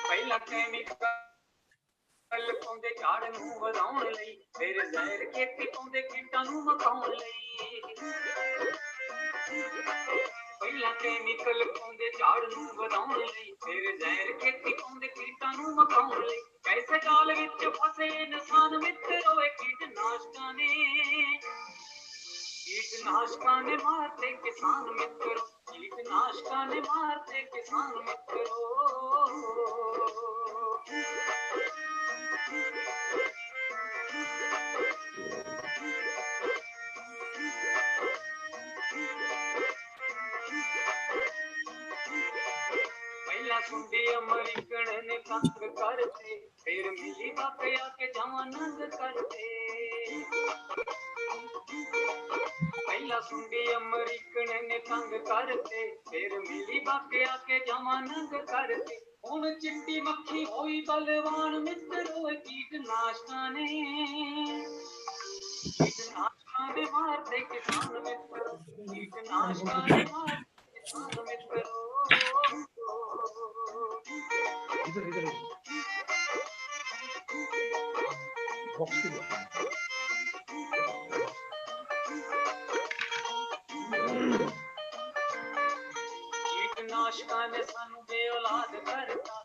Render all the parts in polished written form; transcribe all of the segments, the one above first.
ਪਹਿਲਾ ਕੈਮੀਕਲ ਪਾਉਂਦੇ ਝਾੜ ਨੂੰ ਵਧਾਉਣ ਲਈ, ਫਿਰ ਜ਼ਹਿਰ ਖੇਤੀ ਪਾਉਂਦੇ ਕੀਟਾਂ ਨੂੰ ਮਕਾਉਣ ਲਈ। ਪਹਿਲਾ ਕੈਮੀਕਲ ਪਾਉਂਦੇ ਝਾੜ ਨੂੰ ਵਧਾਉਣ ਲਈ, ਫਿਰ ਜ਼ਹਿਰ ਖੇਤੀ ਪਾਉਂਦੇ ਕੀਟਾਂ ਨੂੰ ਮਕਾਉਣ ਲਈ। ਐਸੇ ਜਾਲ ਵਿੱਚ ਫਸੇ ਇਨਸਾਨ ਮਿੱਤਰੋ, ਕੀਟਨਾਸ਼ਕਾਂ ਨੇ ਮਾਰਤੇ ਕਿਸਾਨ ਮਿੱਤਰੋ, ਕੀਟਨਾਸ਼ਕਾਂ ਨੇ ਮਾਰਤੇ ਕਿਸਾਨ ਮਿੱਤਰੋ। ਪਹਿਲਾਂ ਸੁੰਡੀ ਅਮਰੀਕਨ ਨੇ ਤੰਗ ਕਰਤੇ, ਫਿਰ ਮਿਲੀ ਬਾਪੇ ਆ ਕੇ ਜਮਾਂ ਨੰਗ ਕਰਤੇ। ਪਹਿਲਾਂ ਸੁੰਡੀ ਅਮਰੀਕਨ ਨੇ ਤੰਗ ਕਰਤੇ, ਫਿਰ ਮਿਲੀ ਬਾਪੇ ਆ ਕੇ ਜਮਾਂ ਨੰਗ ਕਰਤੇ। ਹੁਣ ਚਿੱਟੀ ਮੱਖੀ ਹੋਈ ਬਲਵਾਨ ਮਿੱਤਰੋ, ਕੀਟਨਾਸ਼ਕਾਂ ਨੇ ਮਾਰਦੇ ਕਿਸਾਨ ਮਿੱਤਰੋ, ਕੀਟਨਾਸ਼ਕਾਂ ਨੇ ਮਾਰਦੇ ਕਿਸਾਨ ਮਿੱਤਰੋ। ਕੀਟਨਾਸ਼ਕਾਂ ਨੇ ਸਾਨੂੰ ਬੇਔਲਾਦ ਕਰਤਾ,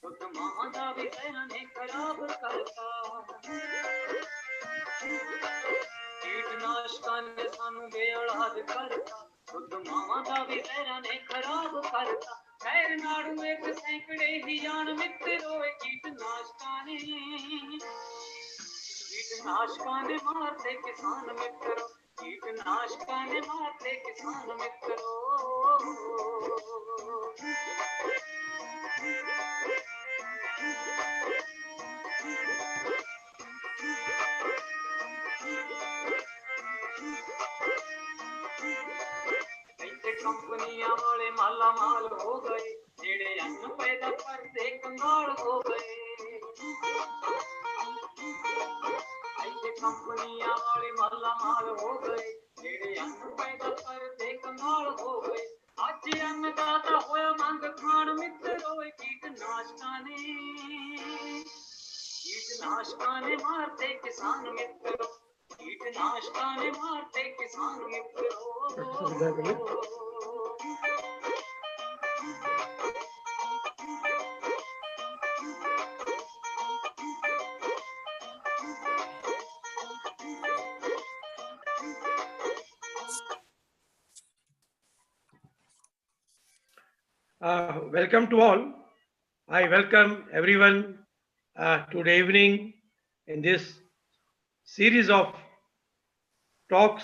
ਖੁਦ ਮਾਂ ਦਾ ਵੀ ਜ਼ਹਿਰਾਂ ਨੇ ਖਰਾਬ ਕਰਤਾ। ਕੀਟਨਾਸ਼ਕਾਂ ਨੇ ਸਾਨੂੰ ਬੇਔਲਾਦ ਕਰਤਾ, ਖੁਦ ਮਾਂ ਦਾ ਵੀ ਜ਼ਹਿਰਾਂ ਨੇ ਖਰਾਬ ਕਰਤਾ। ਖੈਰ ਨਾੜੂ ਇੱਕ ਸੈਂਕੜੇ ਹੀ ਜਾਨ ਮਿੱਤਰੋ, ਕੀਟਨਾਸ਼ਕਾਂ ਨੇ ਮਾਰਦੇ ਕਿਸਾਨ ਮਿੱਤਰੋ, ਕੀਟਨਾਸ਼ਕਾਂ ਨੇ ਮਾਰਦੇ ਕਿਸਾਨ ਮਿੱਤਰੋ। ਇੱਥੇ ਕੰਪਨੀਆਂ ਵਾਲੇ ਮਾਲਾ ਮਾਲ ਹੋ ਗਏ, ਜਿਹੜੇ ਅੰਨ ਪੈਦਾ ਕਰਦੇ ਕੰਗਾਲ ਹੋ ਗਏ। ਇੱਥੇ ਕੰਪਨੀਆਂ ਵਾਲੇ ਮਾਲਾ ਮਾਲ ਹੋ ਗਏ, ਜਿਹੜੇ ਅੰਨ ਪੈਦਾ ਕਰਦੇ ਕੰਗਾਲ ਹੋ ਗਏ। ਅੱਜ ਅੰਨਦਾਤਾ ਹੋਇਆ ਮੰਗ ਖਾਣ ਮਿੱਤਰੋ, ਕੀਟਨਾਸ਼ਕਾਂ ਨੇ ਮਾਰਦੇ ਕਿਸਾਨ ਮਿੱਤਰੋ, ਕੀਟਨਾਸ਼ਕਾਂ ਨੇ ਮਾਰਦੇ ਕਿਸਾਨ ਮਿੱਤਰੋ। Welcome to all. I welcome everyone today evening in this series of talks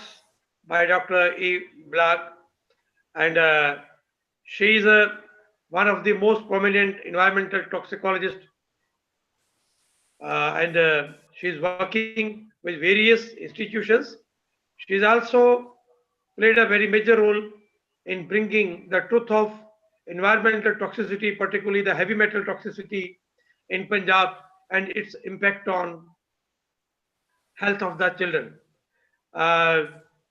by Dr. E. Blaurock, and she is one of the most prominent environmental toxicologists, and she is working with various institutions. She has also played a very major role in bringing the truth of environmental toxicity, particularly the heavy metal toxicity in Punjab and its impact on health of the children.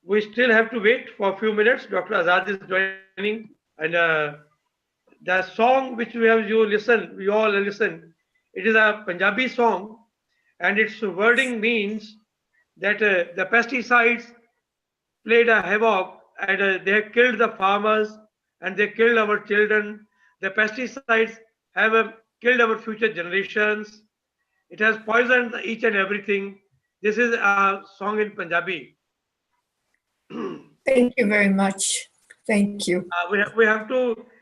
We still have to wait for a few minutes. Dr. Azad is joining, and the song which we all listen, it is a Punjabi song, and its wording means that the pesticides played a havoc, and they have killed the farmers, and they killed our children. The pesticides have killed our future generations. It has poisoned each and everything. This is a song in Punjabi. Thank you very much. Thank you. We have to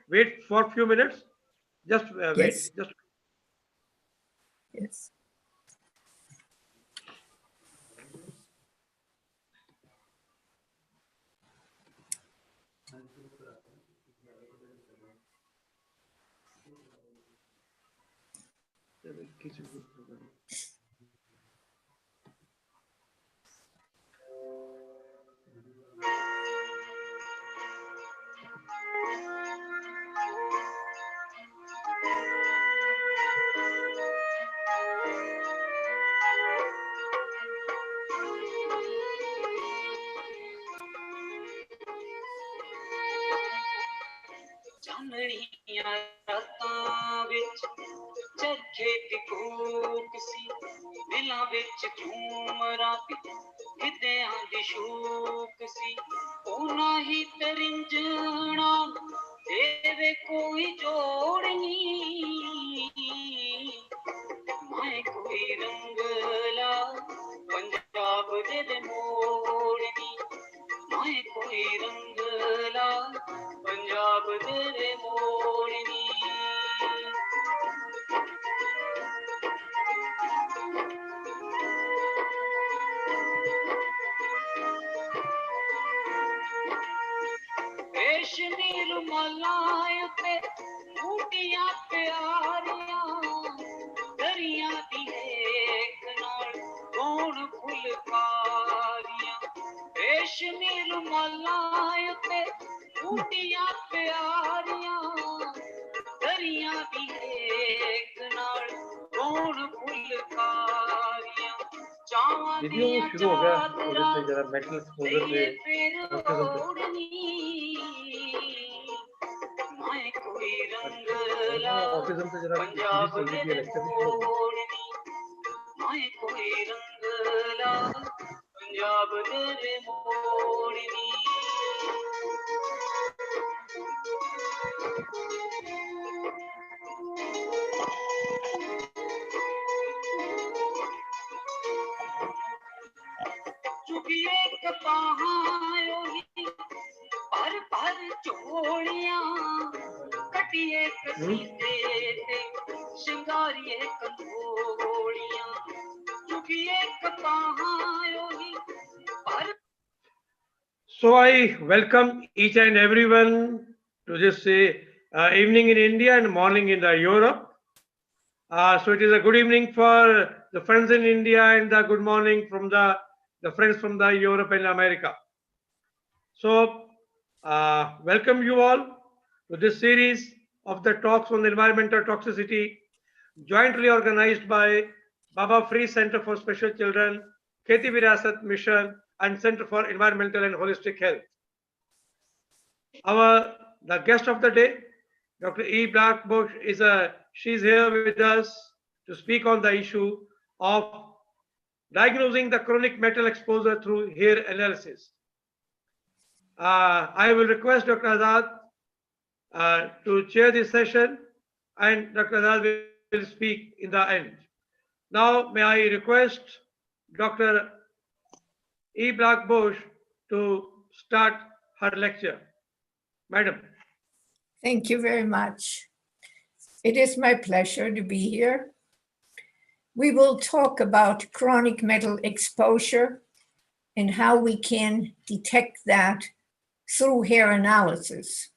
wait for a few minutes. Just wait. Yes. Just. Yes. ਰਾਤਾਂ ਵਿੱਚ ਚਰਖੇ ਦੀ ਕੂਕ ਸੀ ਦਿਲਾਂ ਵਿੱਚ ਝੂਮਰਾਂ ਗਿੱਧਿਆਂ ਦੀ ਸ਼ੂਕ ਸੀ ਉਹਨਾਂ ਹੀ ਤਰਿੰਜਣਾ ਤੇਰੇ ਕੋਈ ਜੋੜ ਨਹੀਂ ਮੈਂ ਕੋਈ ਰੰਗਲਾ ਪੰਜਾਬ ਦੇ ਮੋੜਨੀ ਮੈਂ ਕੋਈ ਰੰਗਲਾ ਪੰਜਾਬ ਦੇ ਮੋੜਨੀ ਰੇਸ਼ਮੀ ਰੁਮਾਲਾਂ ਉੱਤੇ ਬੂਟੀਆਂ ਪਿਆਰੀਆਂ ਦਰੀਆਂ ਦੀ ਹੇਕ ਨਾਲ ਕੌਣ ਫੁਲਕਾਰੀਆਂ ਰੇਸ਼ਮੀ ਰੁਮਾਲਾਂ ਉੱਤੇ ਬੂਟੀਆਂ ਪਿਆਰੀਆਂ ਦਰੀਆਂ ਦੀ ਹੇਕ ਨਾਲ ਕੌਣ ਫੁਲਕਾਰੀਆਂ ਚਾਵਾਂ ਦੀਆਂ शुरू हो गया वजह ਚਾਦਰਾਂ से जरा मेटल एक्सपोजर पे ਫਿਰ ऑटिज्म ਮੈਂ ਕੋਈ पे ਰੰਗਲਾ ऑटिज्म पे जरा ਪੰਜਾਬ सीरीज चल रही थी ਦੇ लेक्चर भी शुरू हो गया ਮੋੜਨੀ ਮੈਂ ਕੋਈ ਰੰਗਲਾ ਪੰਜਾਬ ਦੇ ਮੋੜਨੀ ਚੁਗੀਏ ਕਪਾਹਾਂ ਉਹੀ ਪਰ ਪਰ ਝੋਲੀਆਂ ਕਟੀਏ ਕਸੀਦੇ ਤੇ ਸ਼ਿੰਗਾਰੀਏ ਕੰਗੋਲੀਆਂ ਚੁਗੀਏ ਕਪਾਹਾਂ ਉਹੀ ਪਰ So I welcome each and everyone to this evening in India and morning in the Europe. So it is a good evening for the friends in India and the good morning from the friends from the Europe and America. So welcome you all to this series of the talks on environmental toxicity, jointly organized by Baba Free Center for Special Children, Kheti Virasat Mission, and Center for Environmental and Holistic Health. The guest of the day, Dr. E. Busch, she's here with us to speak on the issue of diagnosing the chronic metal exposure through hair analysis. I will request Dr. Azad to chair this session, and Dr. Azad will speak in the end. Now, may I request Dr. E. Busch to start her lecture. Madam. Thank you very much. It is my pleasure to be here. We will talk about chronic metal exposure and how we can detect that through hair analysis.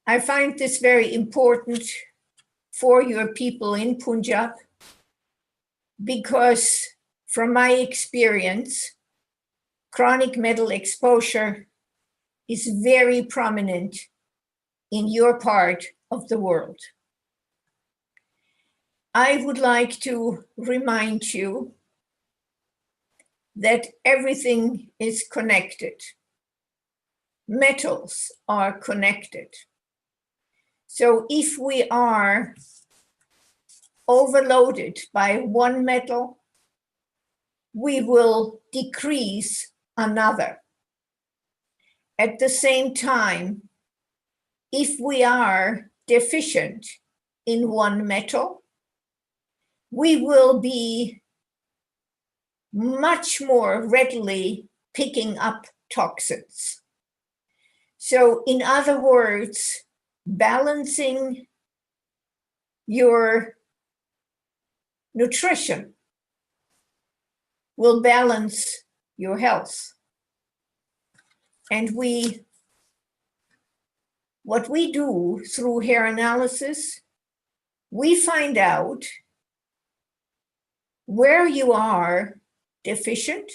I find this very important for your people in Punjab because from my experience, chronic metal exposure is very prominent in your part of the world. I would like to remind you that everything is connected. Metals are connected. So if we are overloaded by one metal, we will decrease another. At the same time, if we are deficient in one metal, we will be much more readily picking up toxins. So in other words, balancing your nutrition will balance your health. And what we do through hair analysis, we find out where you are deficient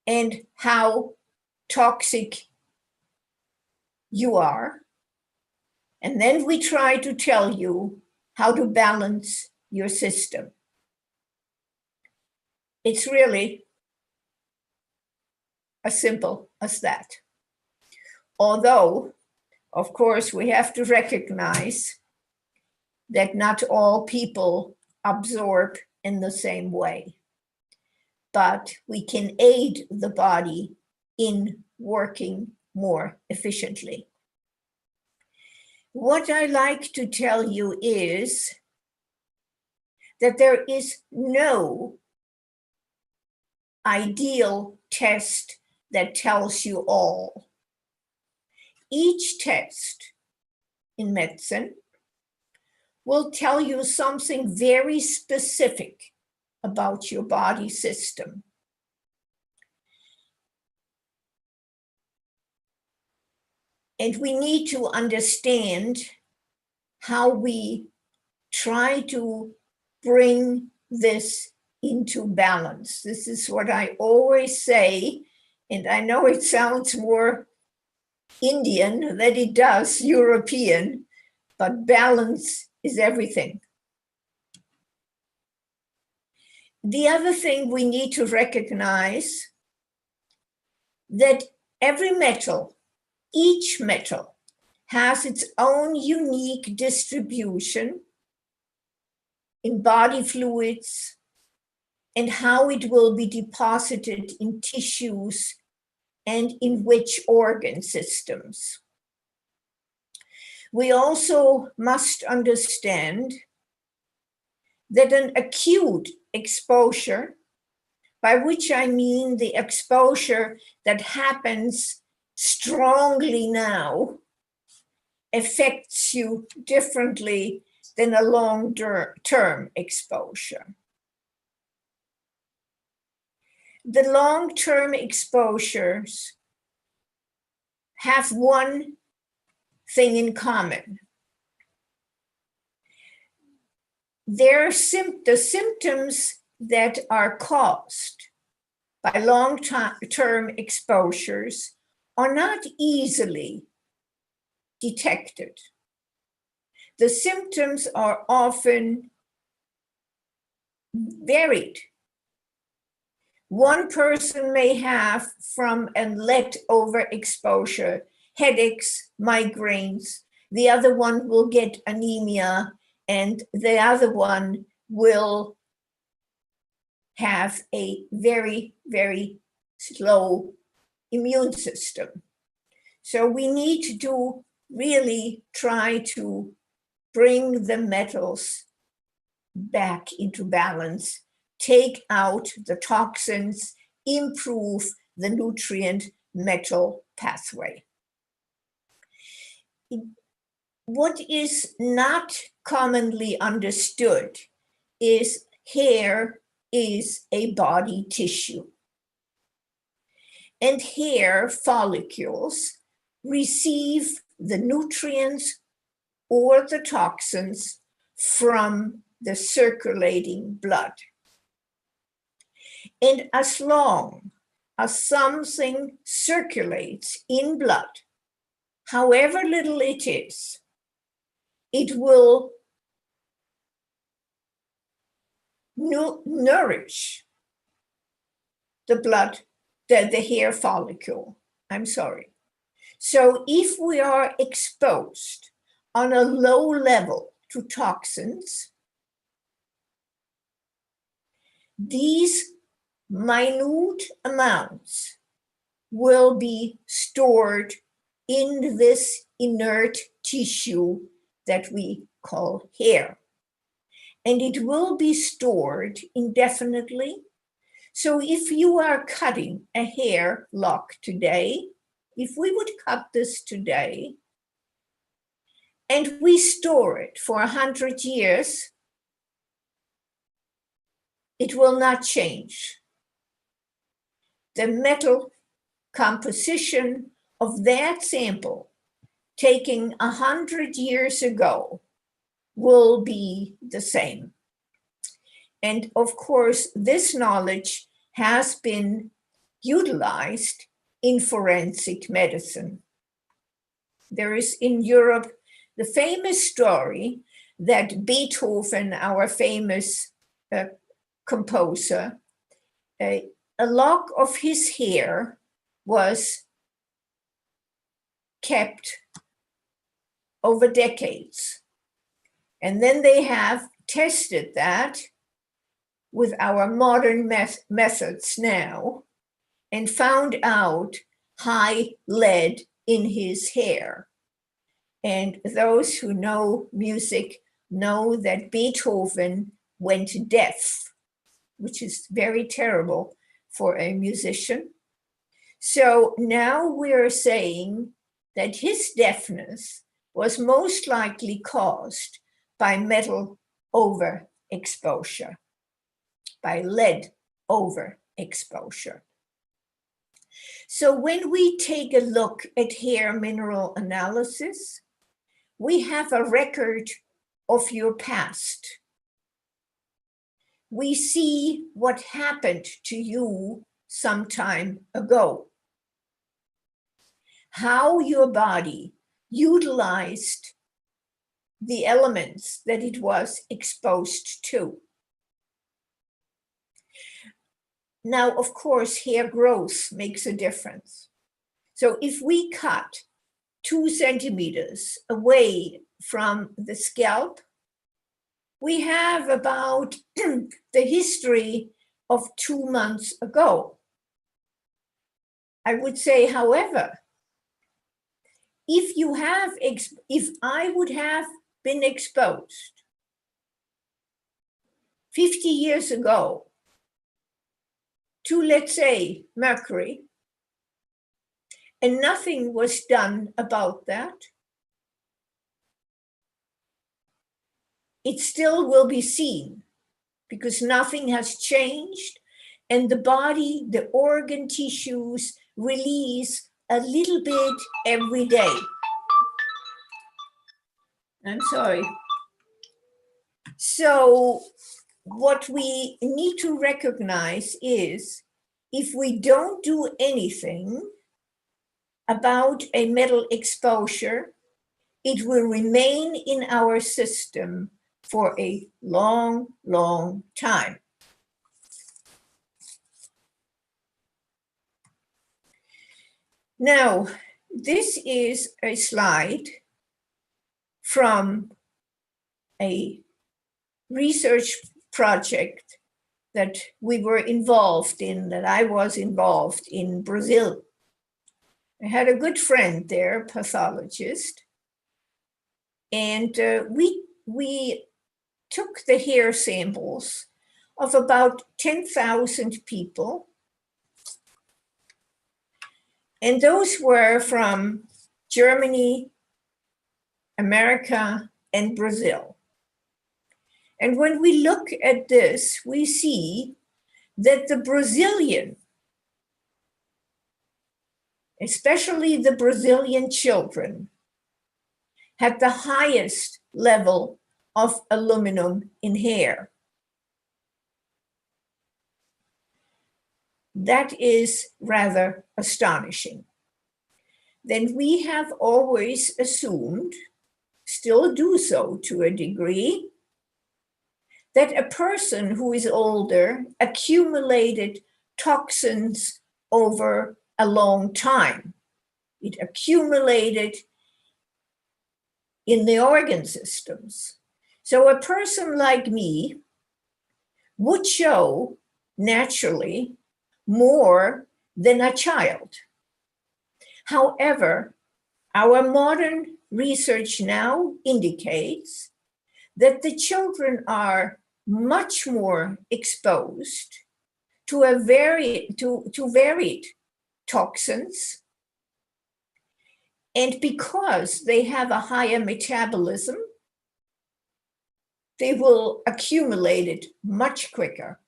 and how toxic you are. And then we try to tell you how to balance your system. It's really as simple as that. Although of course, we have to recognize that not all people absorb in the same way, but we can aid the body in working more efficiently. What I like to tell you is that there is no ideal test that tells you all. Each test in medicine will tell you something very specific about your body system. And we need to understand how we try to bring this into balance. This is what I always say, and I know it sounds more Indian than it does European, but balance is everything. The other thing we need to recognize that every metal, each metal, has its own unique distribution in body fluids and how it will be deposited in tissues and in which organ systems. We also must understand that an acute exposure, by which I mean the exposure that happens strongly now, affects you differently than a long-term exposure. The long-term exposures have one thing in common. The symptoms that are caused by long-term exposures are not easily detected. The symptoms are often varied. One person may have from a lead overexposure headaches, migraines. The other one will get anemia, and the other one will have a very, very slow immune system. So we need to really try to bring the metals back into balance, take out the toxins, improve the nutrient metal pathway. What is not commonly understood is hair is a body tissue. And hair follicles receive the nutrients or the toxins from the circulating blood. And as long as something circulates in blood, however little it is, it will nourish the blood, the hair follicle. I'm sorry. So if we are exposed on a low level to toxins, these minute amounts will be stored in this inert tissue that we call hair. And it will be stored indefinitely. So if you are cutting a hair lock today, if we would cut this today, and we store it for 100 years, it will not change. The metal composition of that sample taken 100 years ago will be the same. And of course, this knowledge has been utilized in forensic medicine. There is in Europe the famous story that Beethoven, our famous composer, a lock of his hair was kept over decades. And then they have tested that with our modern methods now and found out high lead in his hair. And those who know music know that Beethoven went deaf, which is very terrible for a musician. So now we're saying that his deafness was most likely caused by metal overexposure, by lead overexposure. So when we take a look at hair mineral analysis, we have a record of your past. We see what happened to you some time ago, how your body utilized the elements that it was exposed to. Now, of course, hair growth makes a difference. So if we cut 2 centimeters away from the scalp, we have about the history of 2 months ago. I would say, however, if I would have been exposed 50 years ago to, let's say, mercury, and nothing was done about that, it still will be seen because nothing has changed, and the body, the organ tissues release a little bit every day. I'm sorry. So what we need to recognize is if we don't do anything about a metal exposure, it will remain in our system for a long, long time. Now, this is a slide from a research project that we were involved in, that I was involved in Brazil. I had a good friend there, pathologist, and we took the hair samples of about 10,000 people, and those were from Germany, America, and Brazil. And when we look at this, we see that the Brazilian, especially the Brazilian children, had the highest level of aluminum in hair. That is rather astonishing. Then we have always assumed, still do so to a degree, that a person who is older accumulated toxins over a long time. It accumulated in the organ systems. So a person like me would show naturally more than a child. However, our modern research now indicates that the children are much more exposed to varied toxins. And because they have a higher metabolism, they will accumulate it much quicker.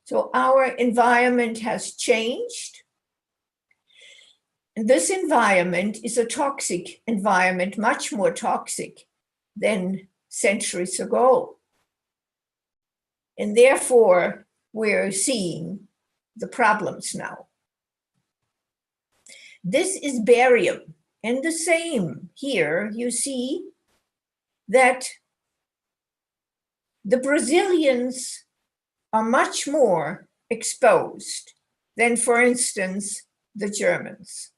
So our environment has changed. And this environment is a toxic environment, much more toxic than centuries ago. And therefore, we're seeing the problems now. This is barium. And the same here, you see that the Brazilians are much more exposed than, for instance, the Germans.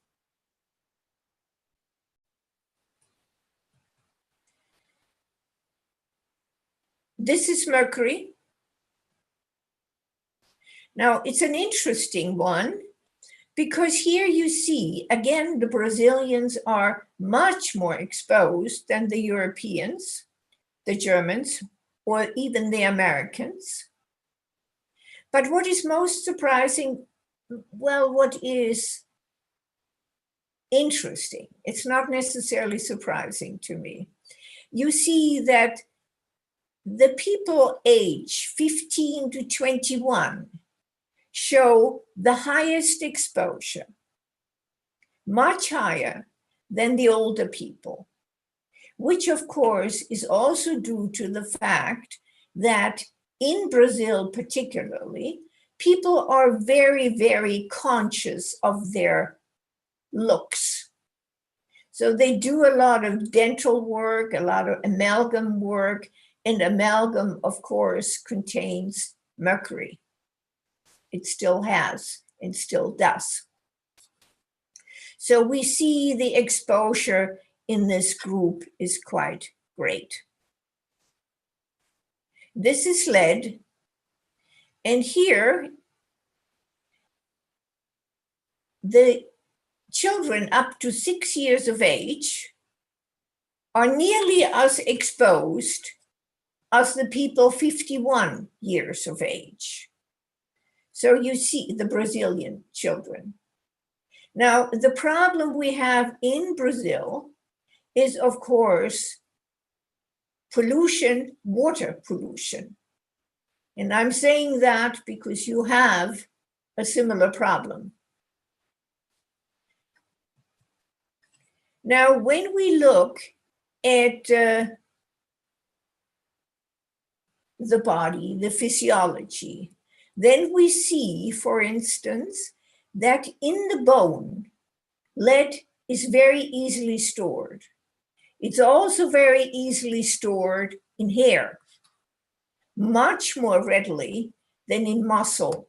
This is mercury. Now, it's an interesting one because here you see, again, the Brazilians are much more exposed than the Europeans, the Germans, or even the Americans. But what is most surprising, well, what is interesting, it's not necessarily surprising to me. You see that the people age 15 to 21 show the highest exposure, much higher than the older people, which of course is also due to the fact that in Brazil particularly, people are very, very conscious of their looks. So they do a lot of dental work, a lot of amalgam work, and amalgam, of course, contains mercury. It still has and still does. So we see the exposure in this group is quite great. This is lead. And here, the children up to 6 years of age are nearly as exposed as the people 51 years of age. So you see the Brazilian children. Now, the problem we have in Brazil is, of course, pollution, water pollution. And I'm saying that because you have a similar problem. Now, when we look at the body, the physiology, then we see, for instance, that in the bone, lead is very easily stored. It's also very easily stored in hair, much more readily than in muscle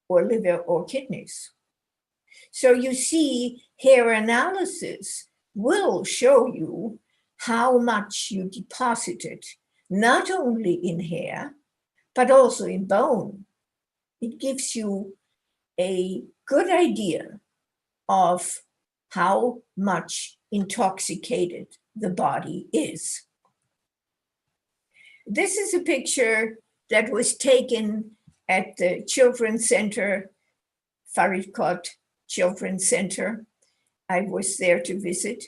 or liver or kidneys. So you see, hair analysis will show you how much you deposited, not only in hair, but also in bone. It gives you a good idea of how much intoxicated the body is. This is a picture that was taken at the Children's Center, Farikot Children's Center. I was there to visit.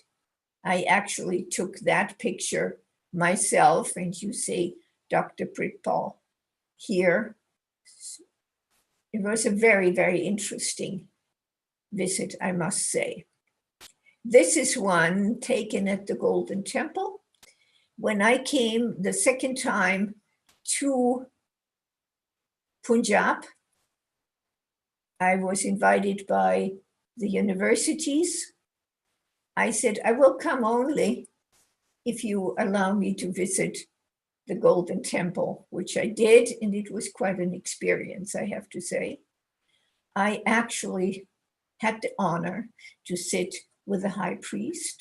I actually took that picture myself, and you see Dr. Pritpal here. It was a very, very interesting visit, I must say. This is one taken at the Golden Temple. When I came the second time to Punjab, I was invited by the universities. I said, I will come only if you allow me to visit the Golden Temple, which I did, and it was quite an experience, I have to say. I actually had the honor to sit with the high priest.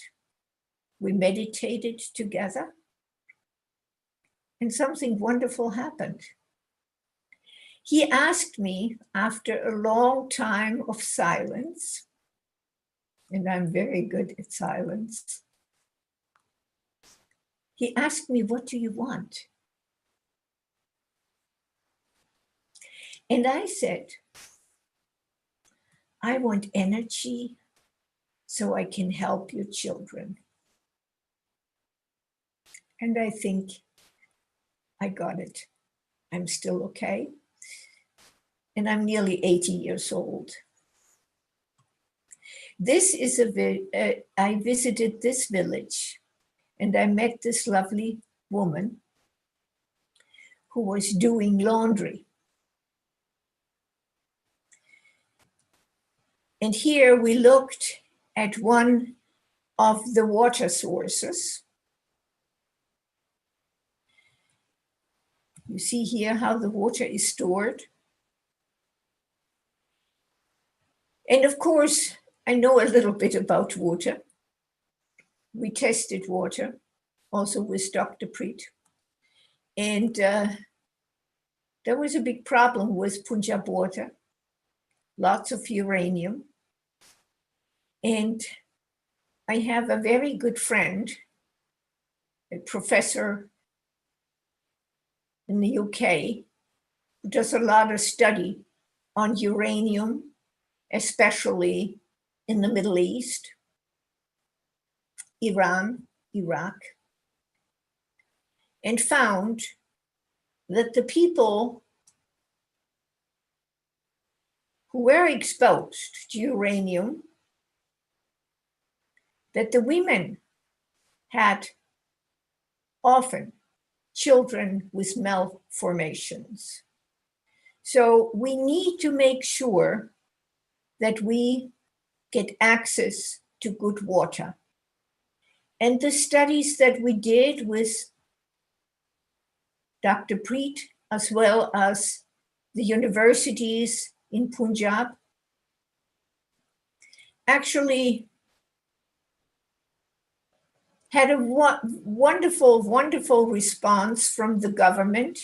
We meditated together, and something wonderful happened. He asked me, after a long time of silence, and I'm very good at silence, he asked me, what do you want? And I said, I want energy so I can help your children. And I think I got it. I'm still okay. And I'm nearly 80 years old. This is I visited this village, and I met this lovely woman who was doing laundry. And here we looked at one of the water sources. You see here how the water is stored. And of course, I know a little bit about water. We tested water, also with Dr. Preet. And there was a big problem with Punjab water, lots of uranium. And I have a very good friend, a professor in the UK, who does a lot of study on uranium, especially in the Middle East, Iran, Iraq, and found that the people who were exposed to uranium, that the women had often children with malformations. So we need to make sure that we get access to good water. And the studies that we did with Dr. Preet, as well as the universities in Punjab, actually had a wonderful, wonderful response from the government.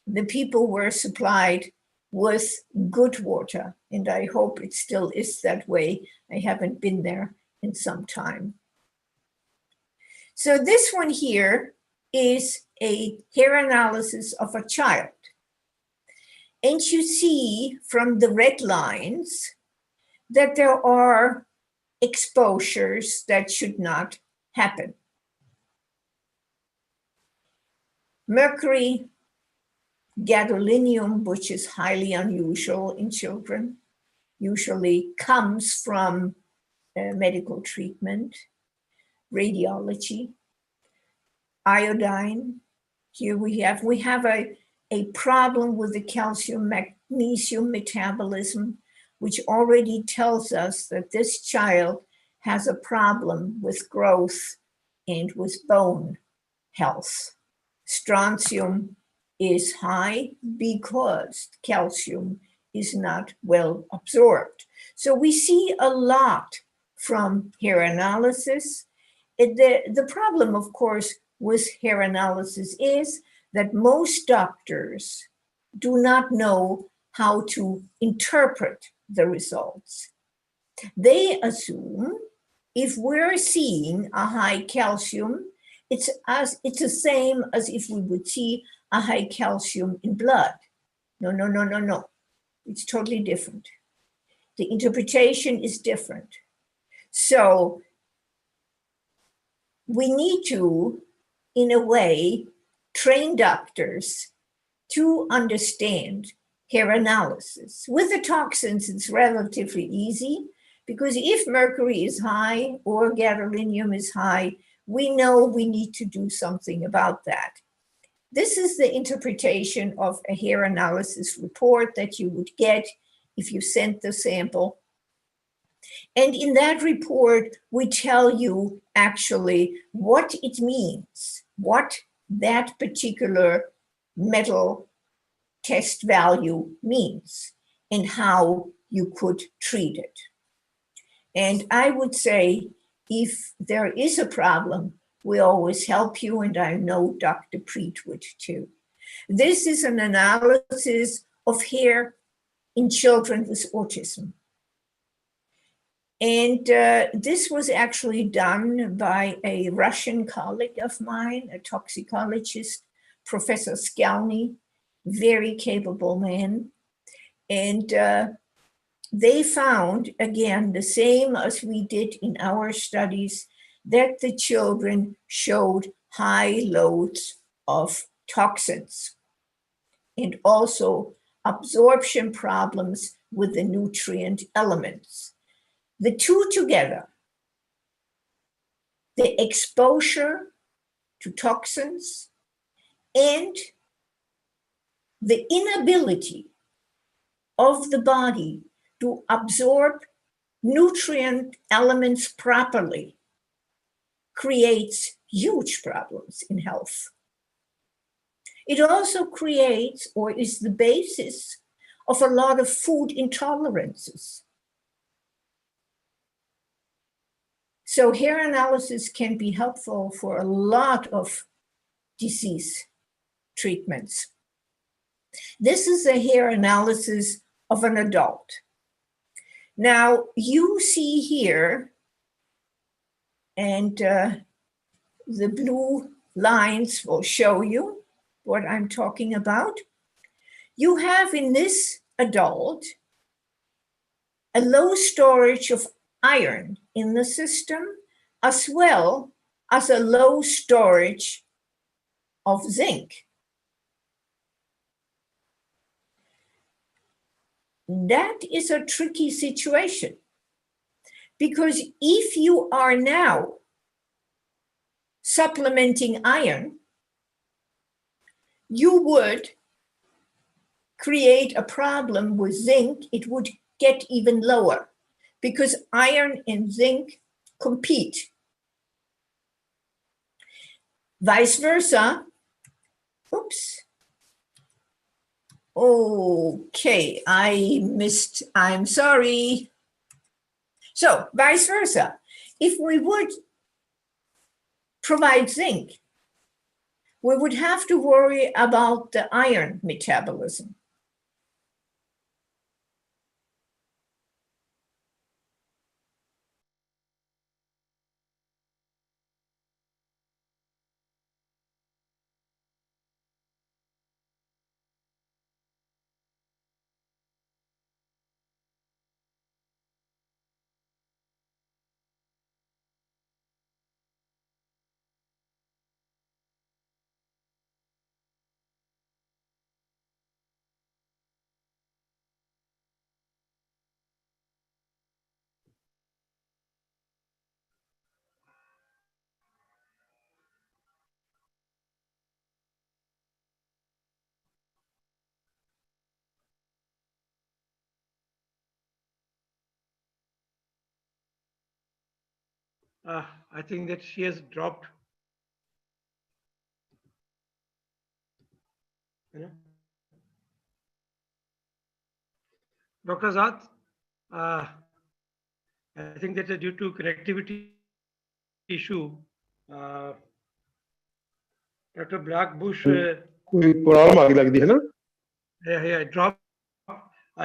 The people were supplied with good water, and I hope it still is that way. I haven't been there in some time. So this one here is a hair analysis of a child. And you see from the red lines that there are exposures that should not happen. Mercury, gadolinium, which is highly unusual in children, usually comes from medical treatment, radiology. Iodine, here we have a problem with the calcium magnesium metabolism, which already tells us that this child has a problem with growth and with bone health. Strontium is high because calcium is not well absorbed. So we see a lot from hair analysis. The problem, of course, with hair analysis is that most doctors do not know how to interpret the results. They assume if we're seeing a high calcium, it's the same as if we would see a high calcium in blood. No. It's totally different. The interpretation is different. So we need to, in a way, train doctors to understand hair analysis. With the toxins, it's relatively easy because if mercury is high or gadolinium is high, we know we need to do something about that. This is the interpretation of a hair analysis report that you would get if you sent the sample. And in that report, we tell you actually what it means, what that particular metal test value means, and how you could treat it. And I would say, if there is a problem, we always help you, and I know Dr. Preet would too. This is an analysis of hair in children with autism. And this was actually done by a Russian colleague of mine, a toxicologist, Professor Skalny, very capable man. And they found, again, the same as we did in our studies, that the children showed high loads of toxins and also absorption problems with the nutrient elements. The two together, the exposure to toxins and the inability of the body to absorb nutrient elements properly, creates huge problems in health. It also creates, or is the basis of, a lot of food intolerances. So hair analysis can be helpful for a lot of disease treatments. This is a hair analysis of an adult. Now, you see here, and the blue lines will show you what I'm talking about. You have in this adult a low storage of iron in the system, as well as a low storage of zinc. That is a tricky situation, because if you are now supplementing iron, you would create a problem with zinc. It would get even lower because iron and zinc compete. Vice versa. Oops. Okay, I'm sorry. So vice versa. If we would provide zinc, we would have to worry about the iron metabolism. I think that she has dropped. Dr. Azad, I think that due to connectivity issue, Dr. Black Busch, कोई problem आ गई लगती है ना? yeah, drop.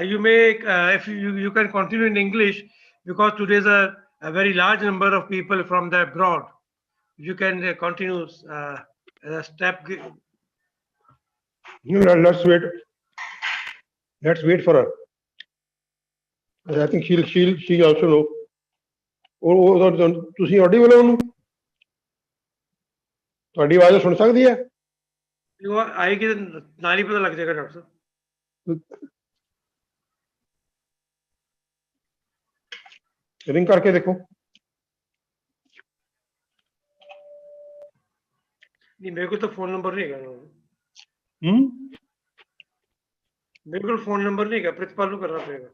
You may, if you can continue in English, because today is a very large number of people from the abroad. You can continue as a step. Let's wait. Let's wait for her. I think she also know. ਉਹ ਤੁਸੀਂ audible ਹੋ ਉਹਨੂੰ? ਤੁਹਾਡੀ ਆਵਾਜ਼ ਸੁਣ ਸਕਦੀ ਹੈ? वो आएगी नाली पता लग जाएगा डॉक्टर साहब. रिंग करके देखो. नहीं, मेरे को तो फोन नंबर नहीं है. मेरे को फोन नंबर नहीं है, प्रिंसिपल को करना पड़ेगा.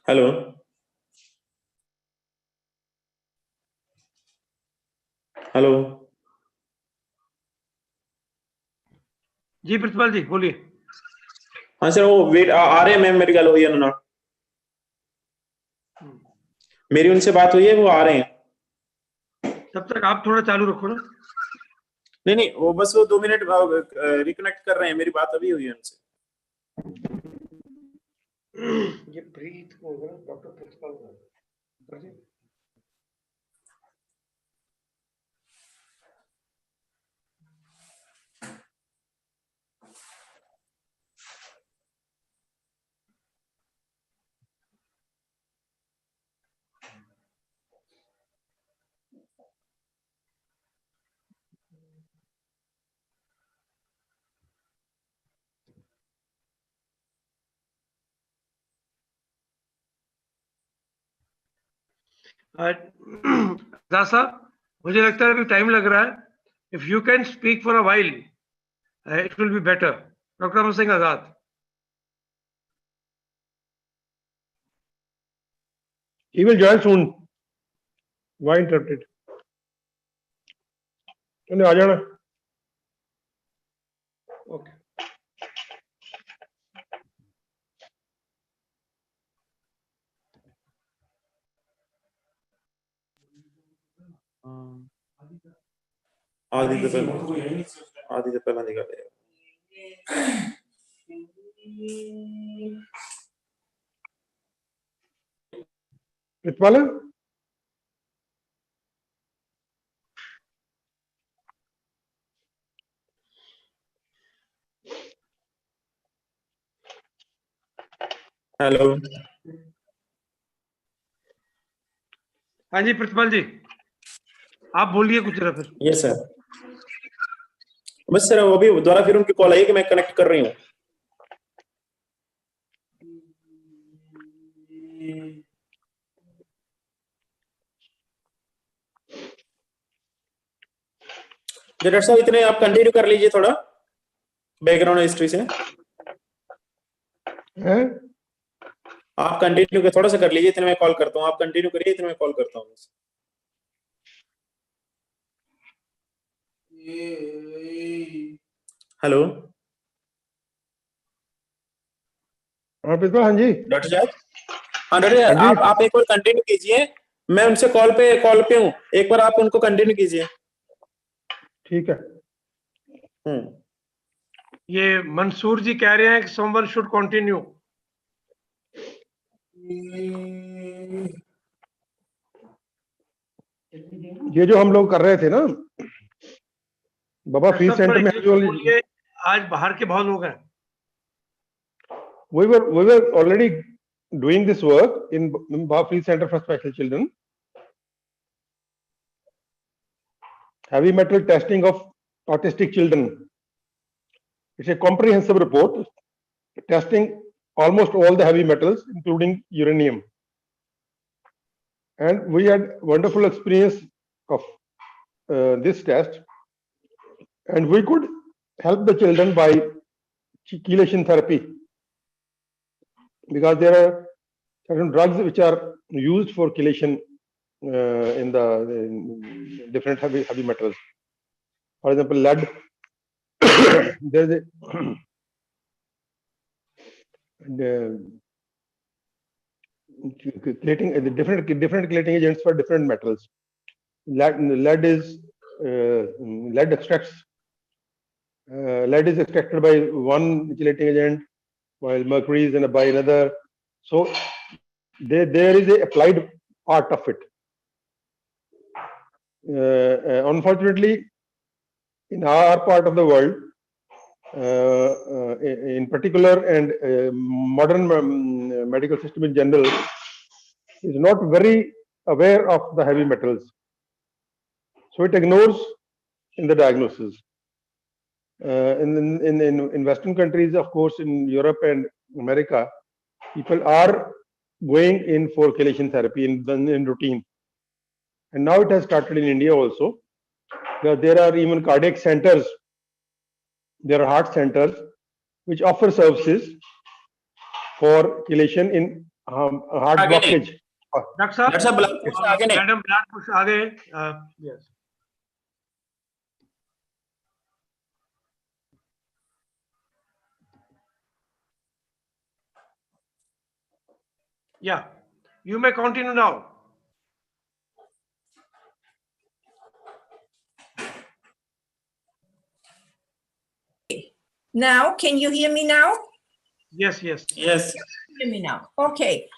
हेलो हेलो जी प्रिंसिपल जी बोलिए. हाँ सर, वो वेट आ रहे हैं. मैम मेरी गल हुई है ना? मेरी उनसे बात हुई है, वो आ रहे हैं. तब तक आप थोड़ा चालू रखो ना. नहीं, वो बस वो 2 मिनट रिकनेक्ट कर रहे हैं. मेरी बात अभी हुई है उनसे. ये ब्रीथ होगा डॉक्टर प्रिंसिपल का. साहब, मुझे लगता है कि टाइम लग रहा है. If you can speak for a while, it will be better. Dr. Amar Singh Azad. He will join soon. Why interrupt it? उन्हें आ जाना. Okay. आदि तो पहला निकाले. Pritpala? हेलो. हाँ जी प्रतिपाल जी, आप बोलिए कुछ जरा फिर. Yes sir. बस सर वो भी दोबारा फिर उनकी कॉल आई कि मैं कनेक्ट कर रही हूँ. डॉक्टर साहब इतने आप कंटिन्यू कर लीजिए थोड़ा बैकग्राउंड हिस्ट्री से. हैं? आप कंटिन्यू थोड़ा सा कर लीजिए, इतने मैं कॉल करता हूँ. आप कंटिन्यू करिए, इतने मैं कॉल करता हूँ. हेलो हाँ प्रितपाल, हाँ जी. डॉक्टर साहब. हाँ डॉक्टर हाँ जी. आप एक बार कंटिन्यू कीजिए. मैं उनसे कॉल पे हूँ. एक बार आप उनको कंटिन्यू कीजिए. ठीक है. ये मंसूर जी कह रहे हैं कि someone should continue. ये जो हम लोग कर रहे थे ना बाबा फ्री सब सेंटर थोड़ा में इंग्लिश में बोलिए, आज बाहर के बहुत लोग हैं. we were already doing this work in Baba Free Center for Special Children. Heavy metal testing of autistic children. It's a comprehensive report testing almost all the heavy metals, including uranium. And we had wonderful experience of this test. And we could help the children by chelation therapy, because there are certain drugs which are used for chelation in the different heavy metals. For example, lead. There is the different chelating agents for different metals. Lead is lead extracts. Lead is extracted by one chelating agent, while mercury is by another. So there is a applied part of it. Unfortunately, in our part of the world, in particular, and modern medical system in general, is not very aware of the heavy metals. So it ignores in the diagnosis. In Western countries, of course, in Europe and America, people are going in for chelation therapy in routine. And now it has started in India also. There are even cardiac centers, there are heart centers which offer services for chelation in heart blockage. Doctor sir, Madam Blaurock आगे. Yes. Yeah, you may continue now. Now, can you hear me now? Yes. Yes. Hear me now. Okay.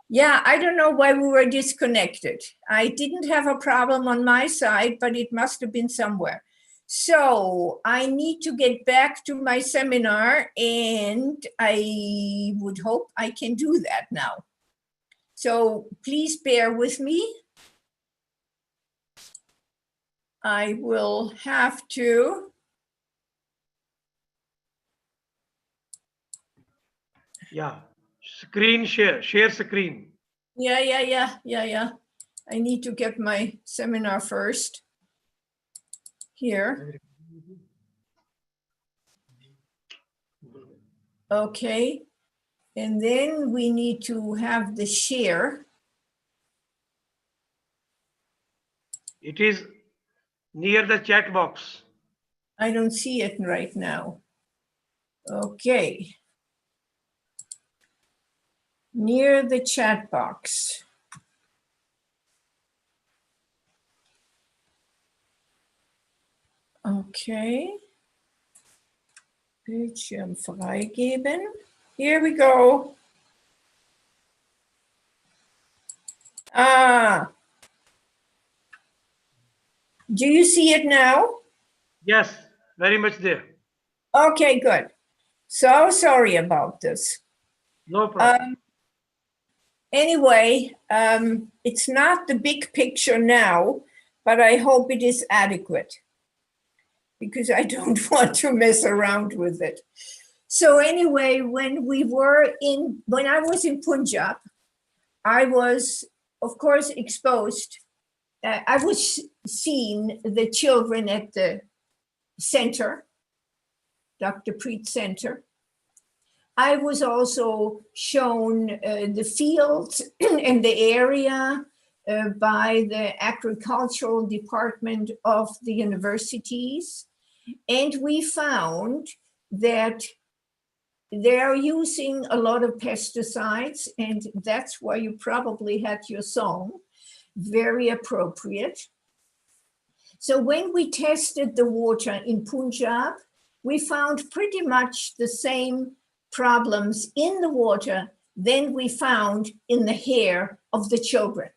Yeah, I don't know why we were disconnected. I didn't have a problem on my side, but it must have been somewhere. So I need to get back to my seminar, and I would hope I can do that now. So please bear with me. I will have to. Yeah, screen share screen. Yeah. I need to get my seminar first here. Okay. And then we need to have the share. It is near the chat box. I don't see it right now. Okay. Near the chat box. Okay. Bildschirm freigeben. Here we go. Ah. Do you see it now? Yes, very much there. Okay, good. So sorry about this. No problem. Anyway, it's not the big picture now, but I hope it is adequate because I don't want to mess around with it. So anyway, when I was in Punjab, I was, of course, exposed. I was seeing the children at the center, Dr. Preet Center. I was also shown the fields and the area by the agricultural department of the universities. And we found that they are using a lot of pesticides, and that's why you probably had your song, very appropriate. So when we tested the water in Punjab, we found pretty much the same problems in the water than we found in the hair of the children.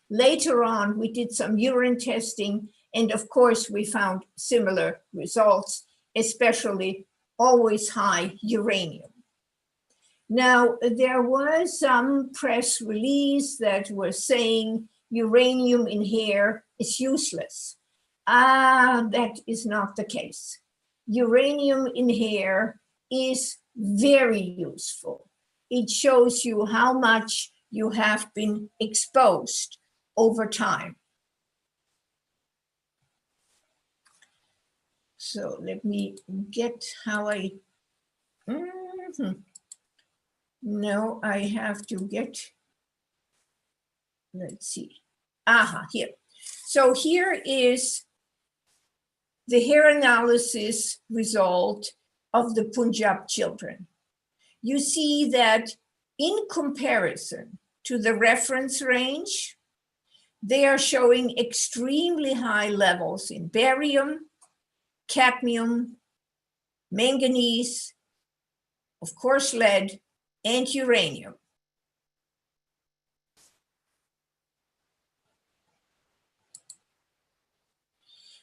Later on, we did some urine testing, and of course, we found similar results, especially always high uranium. Now, there was some press release that was saying uranium in hair is useless. That is not the case. Uranium in hair is very useful. It shows you how much you have been exposed over time. So let me get how I, no, I have to get, let's see, here. So here is the hair analysis result of the Punjab children. You see that in comparison to the reference range, they are showing extremely high levels in barium, cadmium, manganese, of course lead, and uranium.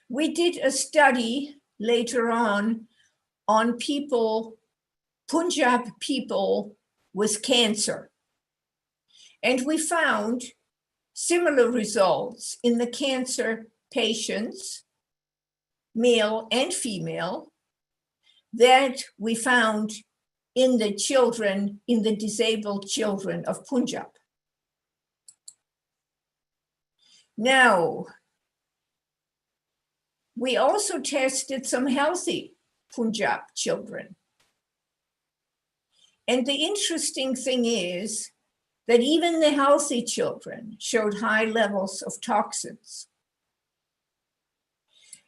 We did a study later on people, Punjab people with cancer. And we found similar results in the cancer patients, male and female, that we found in the children, in the disabled children of Punjab. Now, we also tested some healthy Punjab children. And the interesting thing is that even the healthy children showed high levels of toxins.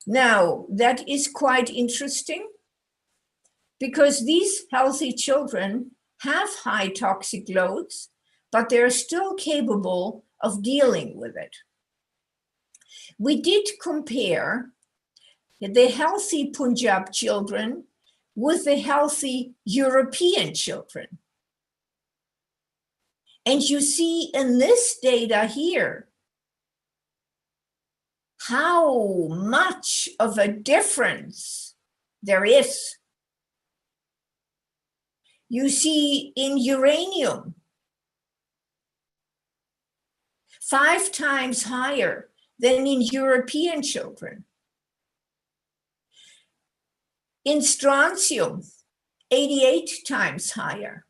Now, that is quite interesting because these healthy children have high toxic loads, but they're still capable of dealing with it. We did compare the healthy Punjab children with the healthy European children. And you see in this data here how much of a difference there is. You see in uranium, 5 times higher than in European children. In strontium, 88 times higher.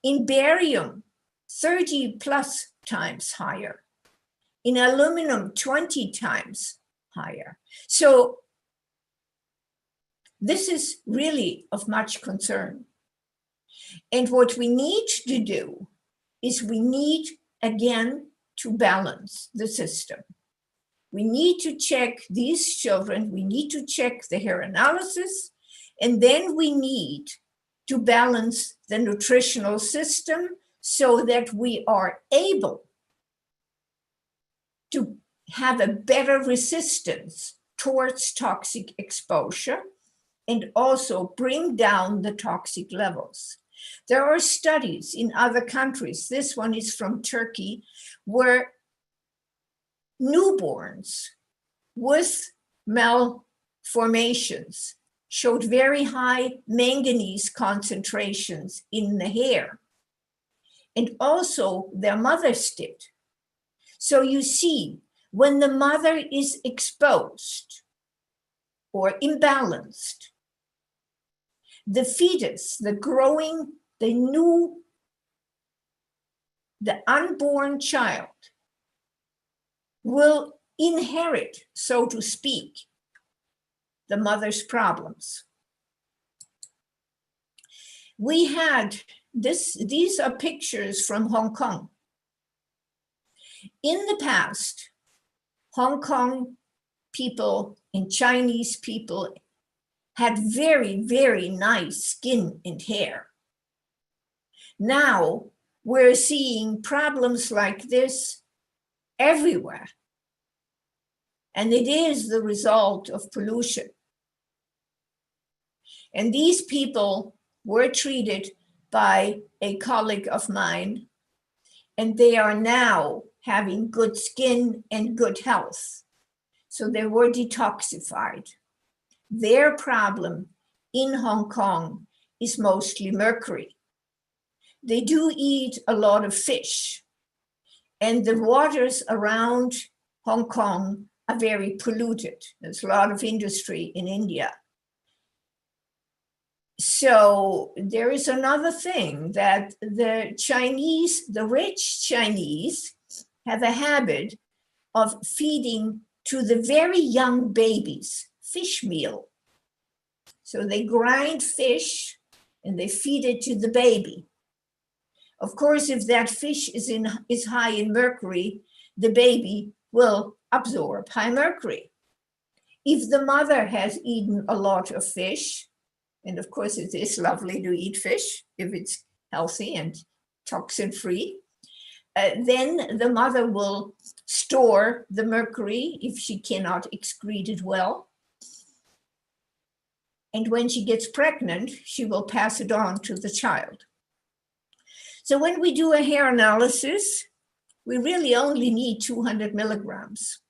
In barium, 30 plus times higher. In aluminum, 20 times higher. So this is really of much concern. And what we need to do is we need, again, to balance the system. We need to check these children, we need to check the hair analysis, and then we need to balance the nutritional system so that we are able to have a better resistance towards toxic exposure and also bring down the toxic levels. There are studies in other countries, this one is from Turkey, where newborns with malformations showed very high manganese concentrations in the hair. And also their mothers did. So you see, when the mother is exposed or imbalanced, the fetus, the unborn child will inherit, so to speak, the mother's problems. We had these are pictures from Hong Kong. In the past, Hong Kong people and Chinese people had very, very nice skin and hair. Now we're seeing problems like this everywhere. And it is the result of pollution. And these people were treated by a colleague of mine, and they are now having good skin and good health. So they were detoxified. Their problem in Hong Kong is mostly mercury. They do eat a lot of fish, and the waters around Hong Kong are very polluted. There's a lot of industry in India. So there is another thing that the rich Chinese have a habit of feeding to the very young babies fish meal. So they grind fish and they feed it to the baby. Of course, if that fish is high in mercury, the baby will absorb high mercury. If the mother has eaten a lot of fish, and of course it is lovely to eat fish if it's healthy and toxin-free, then the mother will store the mercury if she cannot excrete it well. And when she gets pregnant, she will pass it on to the child. So when we do a hair analysis, we really only need 200 milligrams.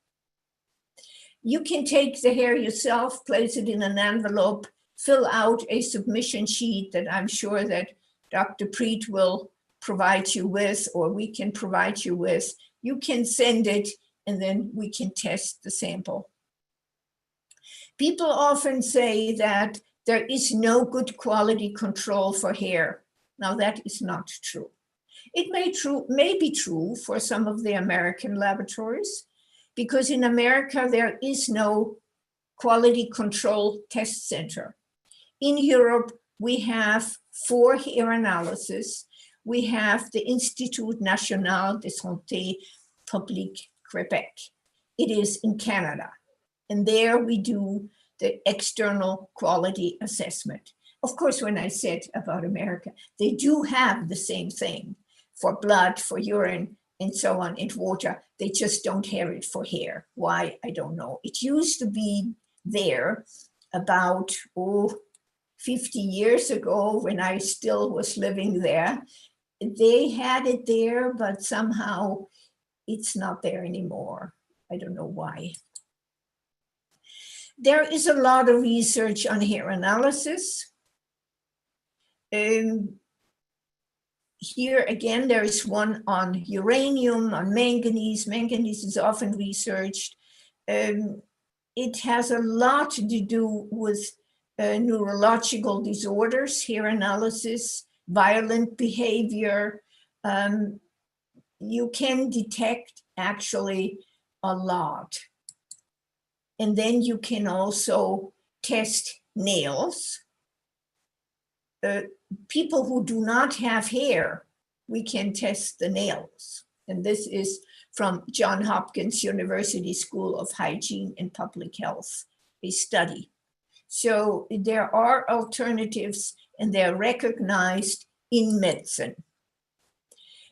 You can take the hair yourself, place it in an envelope, fill out a submission sheet that I'm sure that Dr. Preet will provide you with, or we can provide you with. You can send it, and then we can test the sample. People often say that there is no good quality control for hair. Now, that is not true. It may be true for some of the American laboratories, because in America, there is no quality control test center. In Europe, we have 4 hair analyses. We have the Institut National de Santé Publique, Quebec. It is in Canada. And there we do the external quality assessment. Of course, when I said about America, they do have the same thing for blood, for urine, and so on, and water. They just don't have it for hair. Why? I don't know. It used to be there about 50 years ago when I still was living there. They had it there, but somehow it's not there anymore. I don't know why. There is a lot of research on hair analysis. Here again, there is one on uranium, on manganese. Manganese is often researched. It has a lot to do with neurological disorders, hair analysis, violent behavior. You can detect actually a lot. And then you can also test nails. people who do not have hair, we can test the nails. And this is from Johns Hopkins University School of Hygiene and Public Health, a study. So there are alternatives and they're recognized in medicine.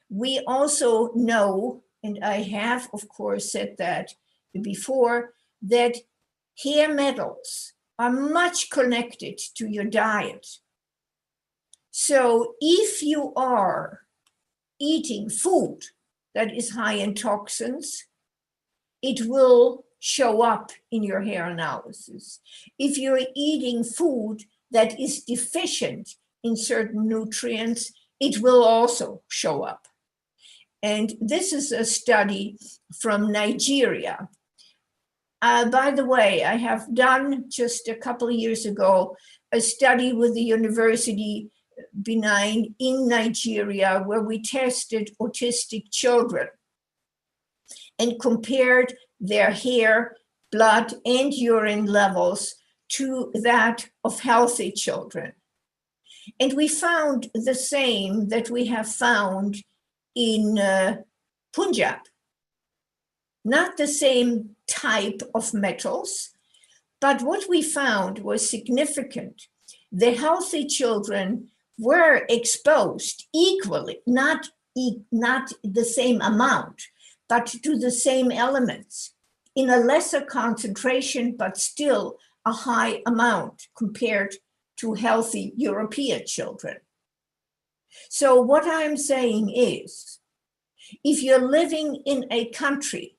We also know, and I have of course said that before, that hair metals are much connected to your diet. So if you are eating food that is high in toxins, it will show up in your hair analysis. If you're eating food that is deficient in certain nutrients, it will also show up. And this is a study from Nigeria. By the way, I have done just a couple of years ago a study with the University Benin in Nigeria where we tested autistic children and compared their hair, blood, and urine levels to that of healthy children. And we found the same that we have found in Punjab. Not the same type of metals, but what we found was significant. The healthy children were exposed equally, not the same amount, but to the same elements in a lesser concentration, but still a high amount compared to healthy European children. So what I'm saying is, if you're living in a country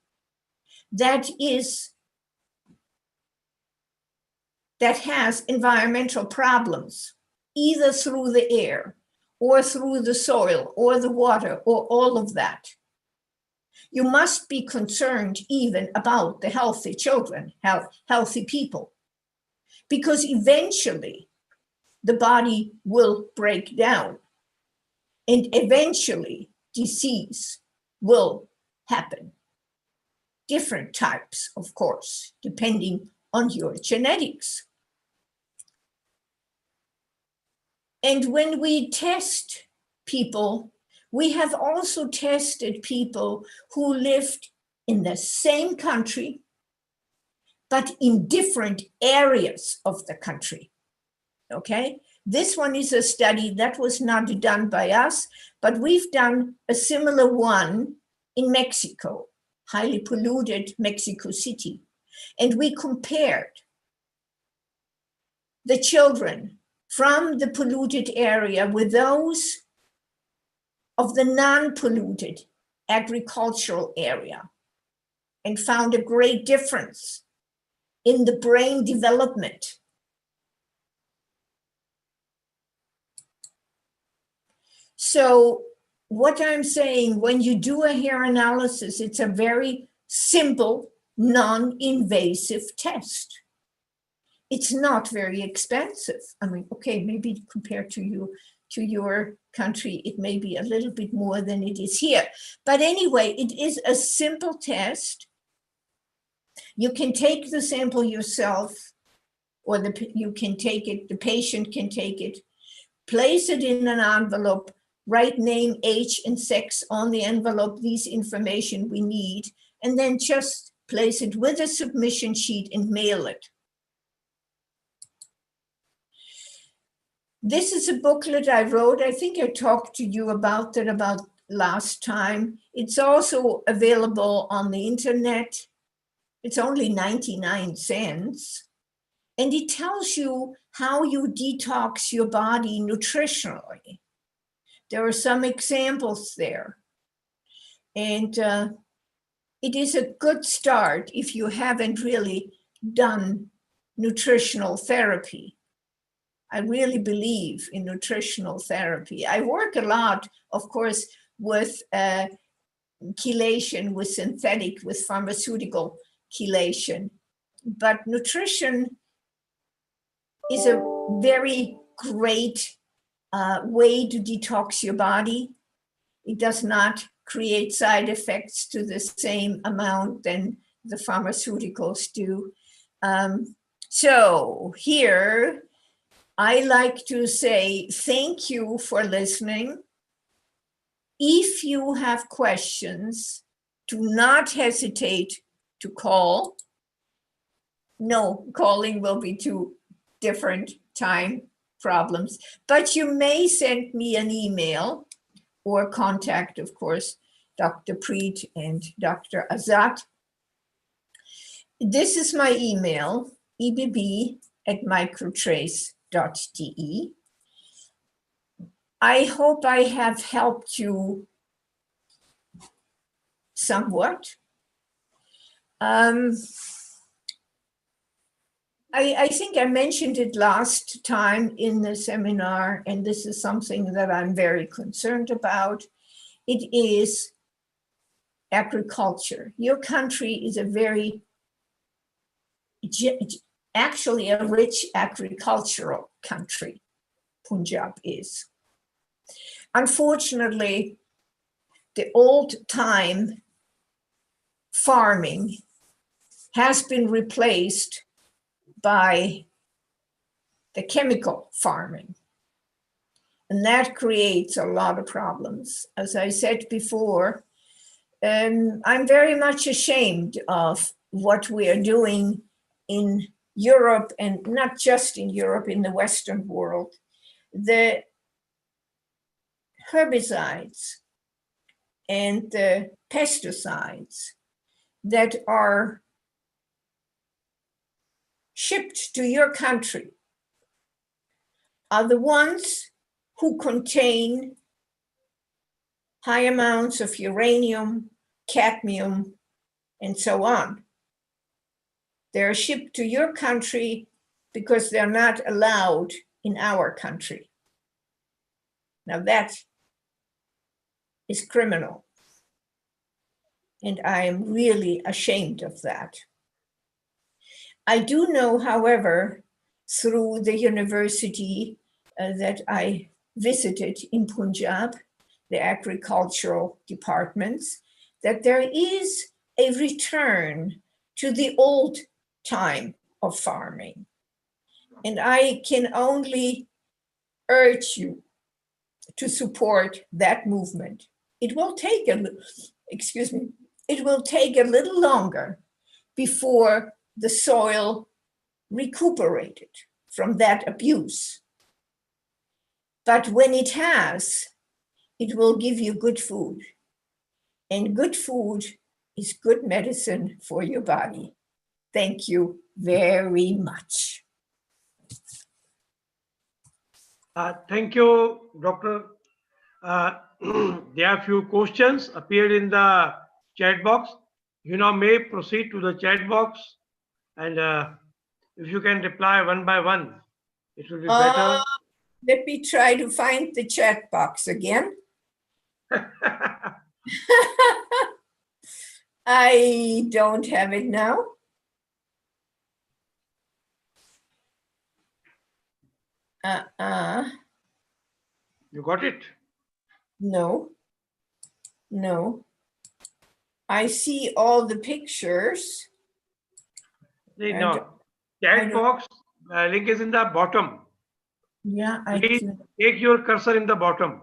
that has environmental problems, either through the air or through the soil or the water or all of that, you must be concerned even about the healthy children, healthy people, because eventually the body will break down and eventually disease will happen. Different types, of course, depending on your genetics. And when we test people, we have also tested people who lived in the same country, but in different areas of the country, okay? This one is a study that was not done by us, but we've done a similar one in Mexico, highly polluted Mexico City. And we compared the children from the polluted area with those of the non-polluted agricultural area and found a great difference in the brain development. So what I'm saying, when you do a hair analysis, it's a very simple, non-invasive test. It's not very expensive. I mean, okay, maybe compared to your country, it may be a little bit more than it is here. But anyway, it is a simple test. You can take the sample yourself, or you can take it, the patient can take it, place it in an envelope, write name, age, and sex on the envelope, these information we need, and then just place it with a submission sheet and mail it. This is a booklet I wrote. I think I talked to you about it about last time. It's also available on the internet. It's only 99 cents. And it tells you how you detox your body nutritionally. There are some examples there. And it is a good start if you haven't really done nutritional therapy. I really believe in nutritional therapy. I work a lot, of course, with chelation, with synthetic, with pharmaceutical chelation. But nutrition is a very great way to detox your body. It does not create side effects to the same amount than the pharmaceuticals do. So here I like to say thank you for listening. If you have questions, do not hesitate to call. No, calling will be two different time problems, but you may send me an email or contact, of course, Dr. Preet and Dr. Azat. This is my email, ebb@microtrace.de. I hope I have helped you somewhat. I think I mentioned it last time in the seminar, and this is something that I'm very concerned about. It is agriculture. Your country is a very, actually a rich agricultural country. Punjab is. Unfortunately, the old-time farming has been replaced by the chemical farming. And that creates a lot of problems. As I said before, I'm very much ashamed of what we are doing in Europe, and not just in Europe, in the Western world. The herbicides and the pesticides that are shipped to your country are the ones who contain high amounts of uranium, cadmium, and so on. They're shipped to your country because they're not allowed in our country. Now that is criminal. And I am really ashamed of that. I do know, however, through the university that I visited in Punjab, the agricultural departments, that there is a return to the old time of farming. And I can only urge you to support that movement. It will take it will take a little longer before the soil recuperated from that abuse. But when it has, it will give you good food. And good food is good medicine for your body. Thank you very much. Thank you, Doctor. There are few questions appeared in the chat box. You now may proceed to the chat box, and if you can reply one by one, it will be better. Let me try to find the chat box again. I don't have it now. You got it? No. I see all the pictures. No, chat box link is in the bottom. Yeah, Please take your cursor in the bottom.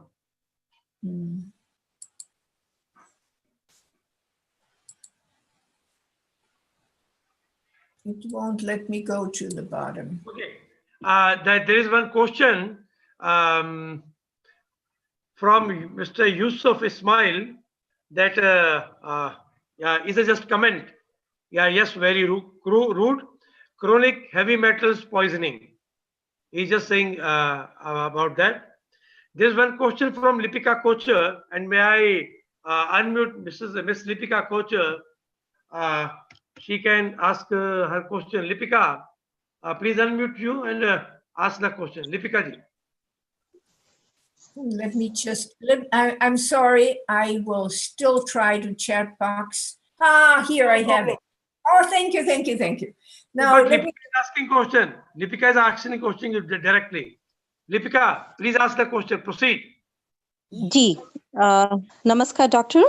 It won't let me go to the bottom. Okay. There is one question from Mr. Yusuf Ismail that is a just comment. Yeah, yes, very rude. Chronic heavy metals poisoning. He's just saying about that. There's one question from Lipika Kocher, and may I unmute Miss Lipika Kocher? She can ask her question. Lipika, please unmute you and ask the question. Lipika ji. Let me just, I'm sorry, I will still try to chat box. Here I have it. Oh, thank you. Now, Lipika is asking question. Lipika is asking question directly. Lipika, please ask the question. Proceed. Ji, namaskar, doctor.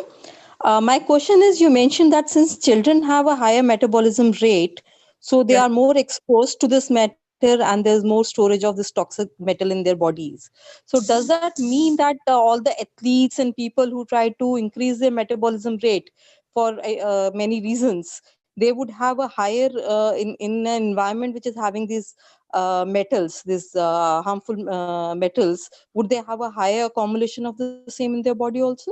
My question is, you mentioned that since children have a higher metabolism rate, so they are more exposed to this metal better and there's more storage of this toxic metal in their bodies. So does that mean that all the athletes and people who try to increase their metabolism rate for many reasons, they would have a higher in an environment which is having these metals, these harmful metals, would they have a higher accumulation of the same in their body also?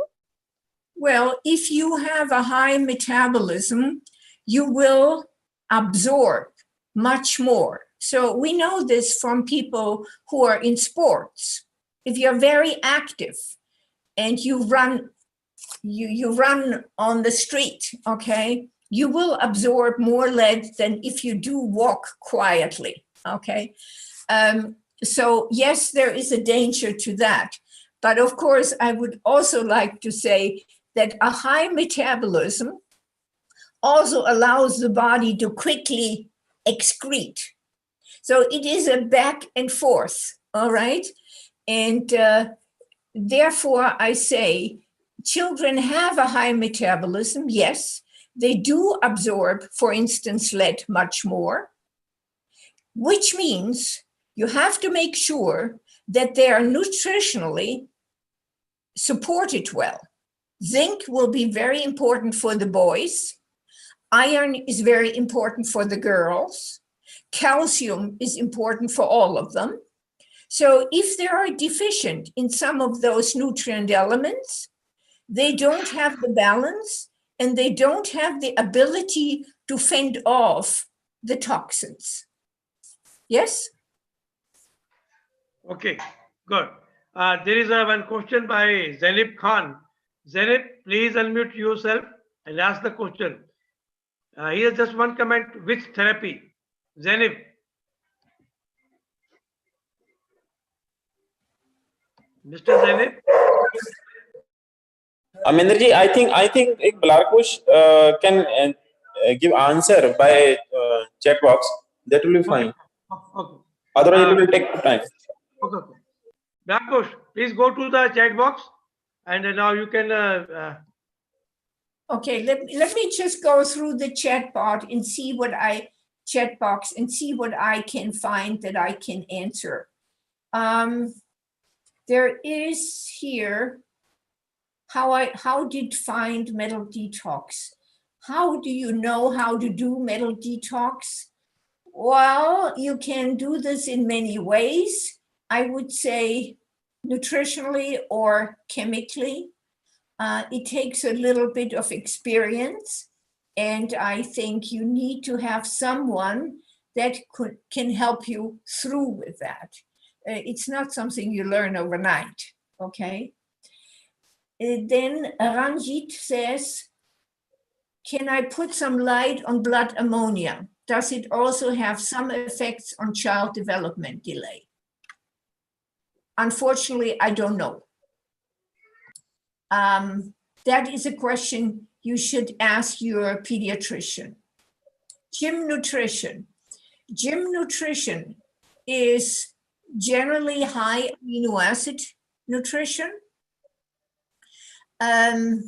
Well, if you have a high metabolism, you will absorb much more. So we know this from people who are in sports. If you're very active and you run on the street, okay, you will absorb more lead than if you do walk quietly, okay? So yes, there is a danger to that. But of course, I would also like to say that a high metabolism also allows the body to quickly excrete. So it is a back and forth, all right? And therefore, I say children have a high metabolism, yes. They do absorb, for instance, lead much more, which means you have to make sure that they are nutritionally supported well. Zinc will be very important for the boys. Iron is very important for the girls. Calcium is important for all of them. So if they are deficient in some of those nutrient elements, they don't have the balance and they don't have the ability to fend off the toxins. Yes? Okay, good. There is one question by Zainab Khan. Zainab, please unmute yourself and ask the question. Here's just one comment. Which therapy? Zainab. Mr. Zainab. Amender ji, I think एक Blaurock can give answer by chat box. That will be fine. Okay. Otherwise, it will take time. Okay. Busch, please go to the chat box, and now you can. Okay, let me just go through the chat box and see what I can find that I can answer. There is here how did find metal detox. How do you know how to do metal detox? Well, you can do this in many ways. I would say nutritionally or chemically. It takes a little bit of experience, and I think you need to have someone that can help you through with that. It's not something you learn overnight, okay? Then Ranjit says, can I put some light on blood ammonia? Does it also have some effects on child development delay? Unfortunately, I don't know. That is a question you should ask your pediatrician. Gym nutrition. Gym nutrition is generally high amino acid nutrition. And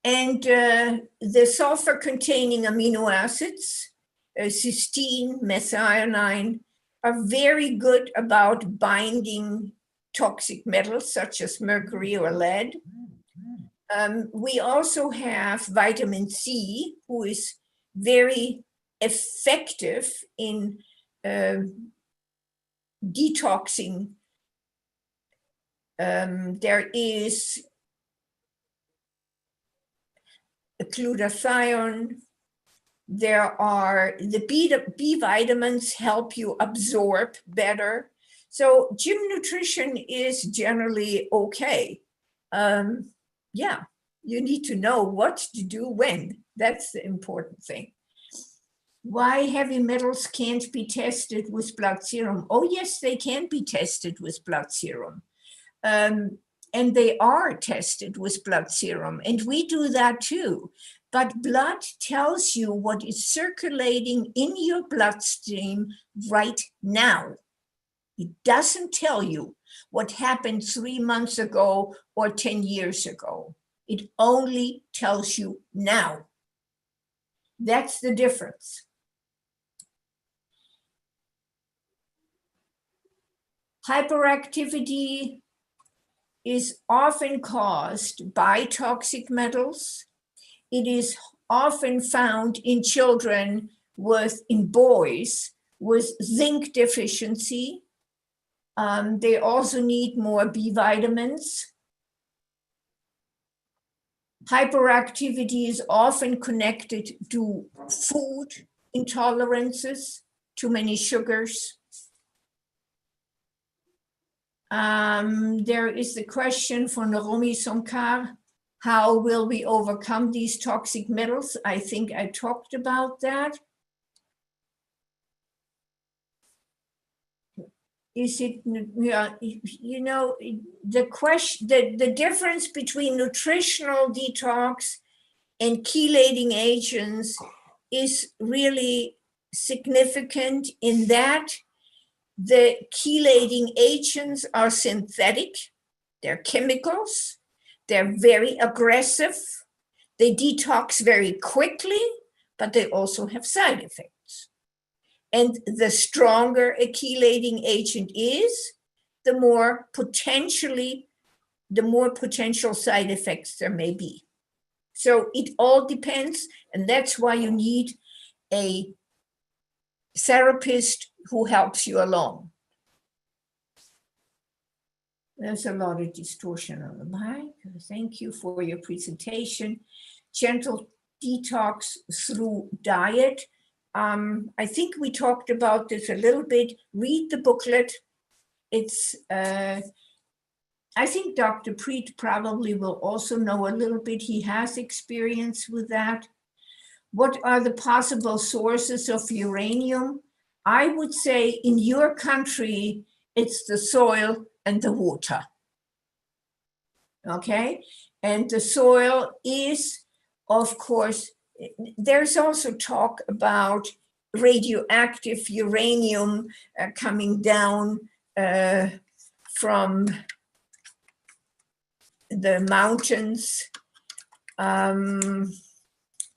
the sulfur-containing amino acids, cysteine, methionine, are very good about binding toxic metals such as mercury or lead. We also have vitamin C, who is very effective in detoxing. There is glutathione. There are the B vitamins help you absorb better. So gym nutrition is generally okay. Yeah, you need to know what to do when. That's the important thing. Why heavy metals can't be tested with blood serum? Oh yes, they can be tested with blood serum. And they are tested with blood serum, and we do that too. But blood tells you what is circulating in your bloodstream right now. It doesn't tell you what happened 3 months ago or 10 years ago. It only tells you now. That's the difference. Hyperactivity is often caused by toxic metals. It is often found in children in boys with zinc deficiency. They also need more B vitamins. Hyperactivity is often connected to food intolerances, too many sugars. There is the question from Naomi Sonkar, how will we overcome these toxic metals? I think I talked about that. Is it, you know, the question, the difference between nutritional detox and chelating agents is really significant in that the chelating agents are synthetic, they're chemicals, they're very aggressive, they detox very quickly, but they also have side effects. And the stronger a chelating agent is, the more potential side effects there may be. So it all depends, and that's why you need a therapist who helps you along. There's a lot of distortion on the mic. Thank you for your presentation. Gentle detox through diet. I think we talked about this a little bit. Read the booklet. It's, I think Dr. Preet probably will also know a little bit. He has experience with that. What are the possible sources of uranium? I would say in your country, it's the soil and the water. Okay? And the soil is, of course, there's also talk about radioactive uranium coming down from the mountains.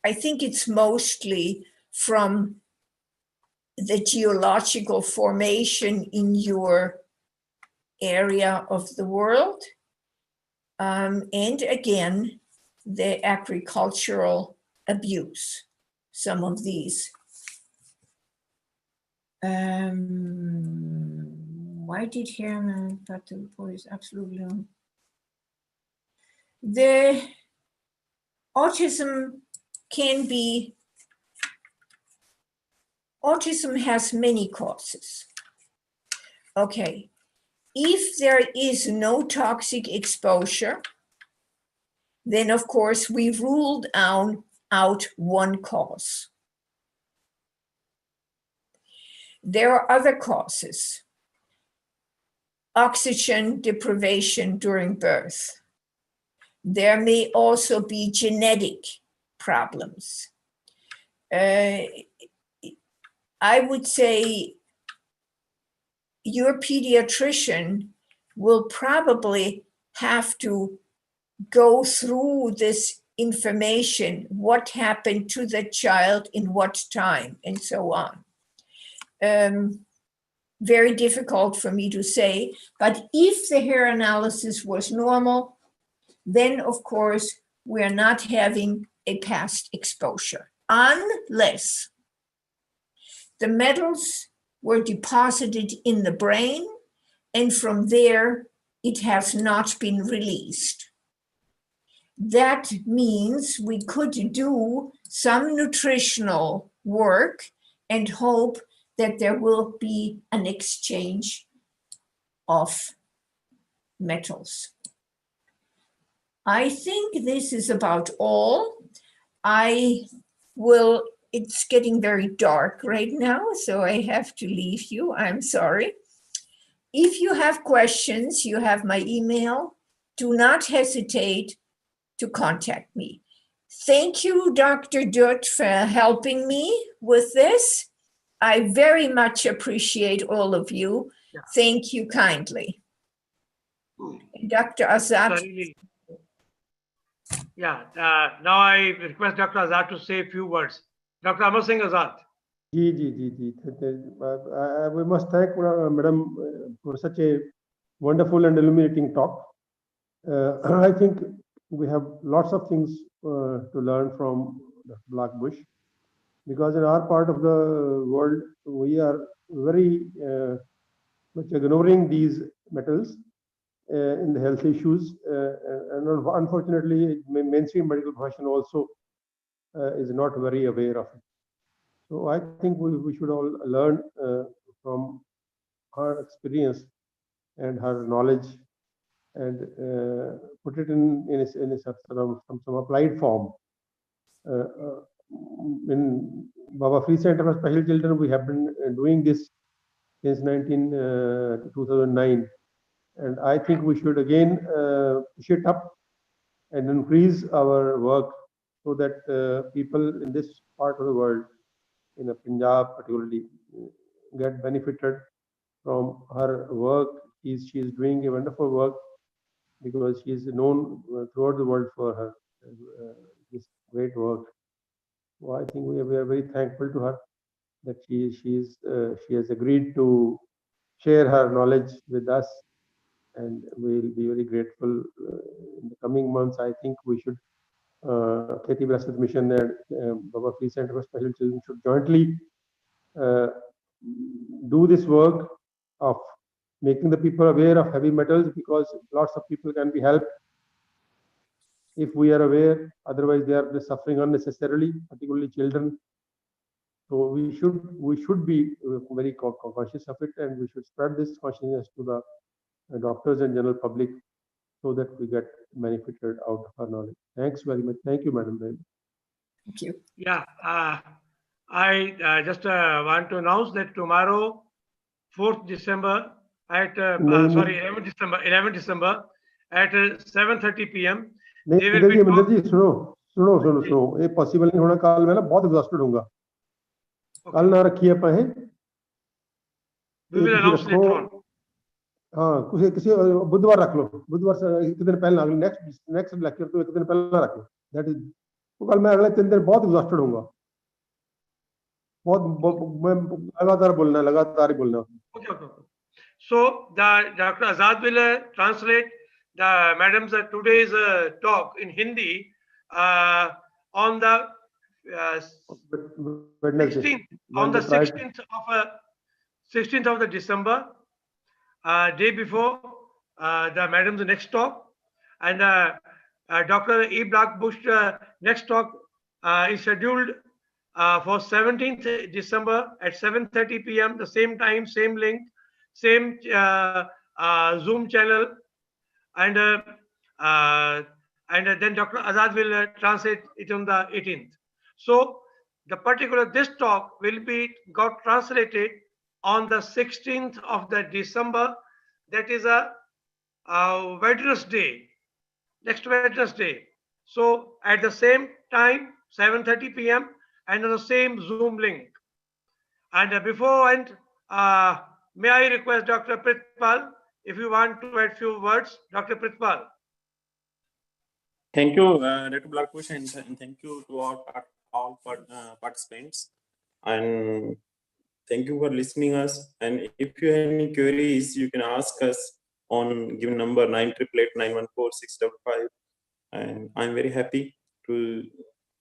I think it's mostly from the geological formation in your area of the world. And again, the agricultural abuse, some of these. Why did Herman, but the report is absolutely wrong. The autism has many causes. Okay, if there is no toxic exposure, then of course we've ruled out one cause. There are other causes. Oxygen deprivation during birth. There may also be genetic problems. I would say your pediatrician will probably have to go through this information, what happened to the child in what time, and so on. Very difficult for me to say, but if the hair analysis was normal, then of course we're not having a past exposure, unless the metals were deposited in the brain and from there it has not been released. That means we could do some nutritional work and hope that there will be an exchange of metals. I think this is about all. It's getting very dark right now, so I have to leave you. I'm sorry. If you have questions, you have my email. Do not hesitate to contact me. Thank you, Dr. Dutt, for helping me with this. I very much appreciate all of you. Yeah. Thank you kindly. Dr. Azad. Yeah, now I request Dr. Azad to say a few words. Dr. Amar Singh Azad. We must thank Madam for such a wonderful and illuminating talk. I think we have lots of things to learn from Dr. Busch, because in our part of the world, we are very much ignoring these metals in the health issues. And unfortunately, mainstream medical profession also is not very aware of it. So I think we should all learn from her experience and her knowledge, and put it in some applied form. In Baba Free Center for Special Children, we have been doing this since 2009, and I think we should again push it up and increase our work so that people in this part of the world, in Punjab particularly, get benefited from her work. She is doing a wonderful work because she is known throughout the world for her this great work. So I think we are very thankful to her that she has agreed to share her knowledge with us, and we'll be very grateful in the coming months. I think we should Kheti Virasat Mission and Baba Free Center for Special Children should jointly do this work of making the people aware of heavy metals, because lots of people can be helped if we are aware. Otherwise, they are suffering unnecessarily, particularly children. So we should be very conscious of it, and we should spread this consciousness to the doctors and general public, so that we get benefited out of our knowledge. Thanks very much. Thank you, Madam. Thank you. Yeah, I just want to announce that tomorrow, 4th December, at 11 December at 7:30 p.m. नहीं इंदर जी सुनो ये possible नहीं होना। कल मैं ना बहुत exhausted होऊंगा। कल ना रखिए आप हैं। We will announce later on. हाँ किसी बुधवार रख लो। बुधवार से एक दिन पहले अगले नेक्स्ट लेक्चर तो एक दिन पहले रख लो। दैट इज तो कल मैं अगले 3 दिन बहुत एग्जॉस्टेड होऊंगा। मैं लगातार ही बोलना। Okay. So Dr. Azad will translate the madam's today's talk in Hindi on the 16th of the December, day before the madam's next talk, and Dr. Blaurock Busch next talk is scheduled for 17th December at 7:30 p.m. the same time, same link, same Zoom channel, and then Dr. Azad will translate it on the 18th. So this talk will be got translated on the 16th of the December. That is a Wednesday, next Wednesday. So at the same time, 7:30 p.m. and on the same Zoom link. And before end, may I request Dr. Pritpal, if you want to add few words, Dr. Pritpal. Thank you, Dr. Blaurock, and thank you to all participants, and thank you for listening us. And if you have any queries, you can ask us on given number 9888914655. And I'm very happy to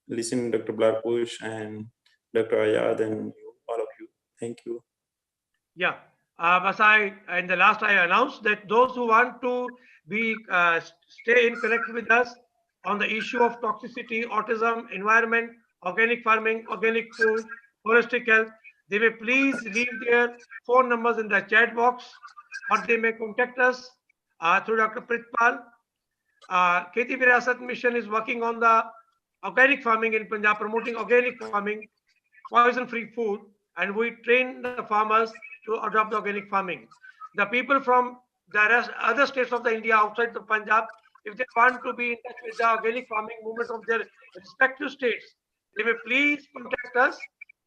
listen to Dr. Blaurock Busch and Dr. Ayad and all of you. Thank you. Yeah. As in the last I announced that those who want to be stay in connect with us on the issue of toxicity, autism, environment, organic farming, organic food, holistic health, they may please leave their phone numbers in the chat box, or they may contact us through Dr. Pritpal. Kheti Virasat Mission is working on the organic farming in Punjab, promoting organic farming, poison-free food, and we train the farmers to adopt the organic farming. The people from the other states of the India outside the Punjab, if they want to be in touch with the organic farming movement of their respective states, they may please contact us.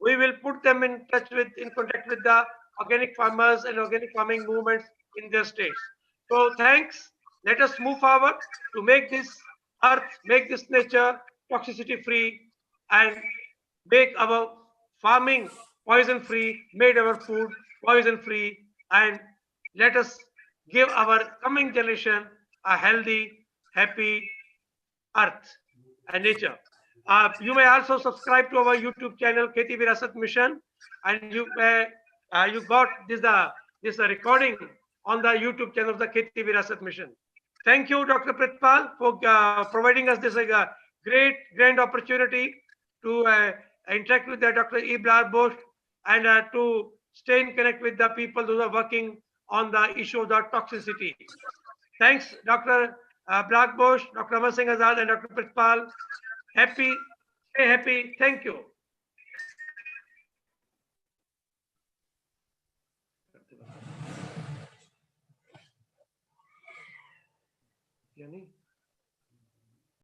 We will put them in contact with the organic farmers and organic farming movements in their states. So thanks. Let us move forward to make this earth, make this nature toxicity free, and make our farming poison free, made our food poison free, and let us give our coming generation a healthy, happy earth and nature. You may also subscribe to our YouTube channel Kheti Virasat Mission, and you got this recording on the YouTube channel of the Kheti Virasat Mission. Thank you, Dr. Pritpal, for providing us this great grand opportunity to interact with Dr. E. Busch and to stay in connect with the people who are working on the issue of the toxicity. Thanks, Dr. Busch, Dr. Amar Singh Azad, and Dr. Pritpal. Happy, stay happy. Thank you. Yani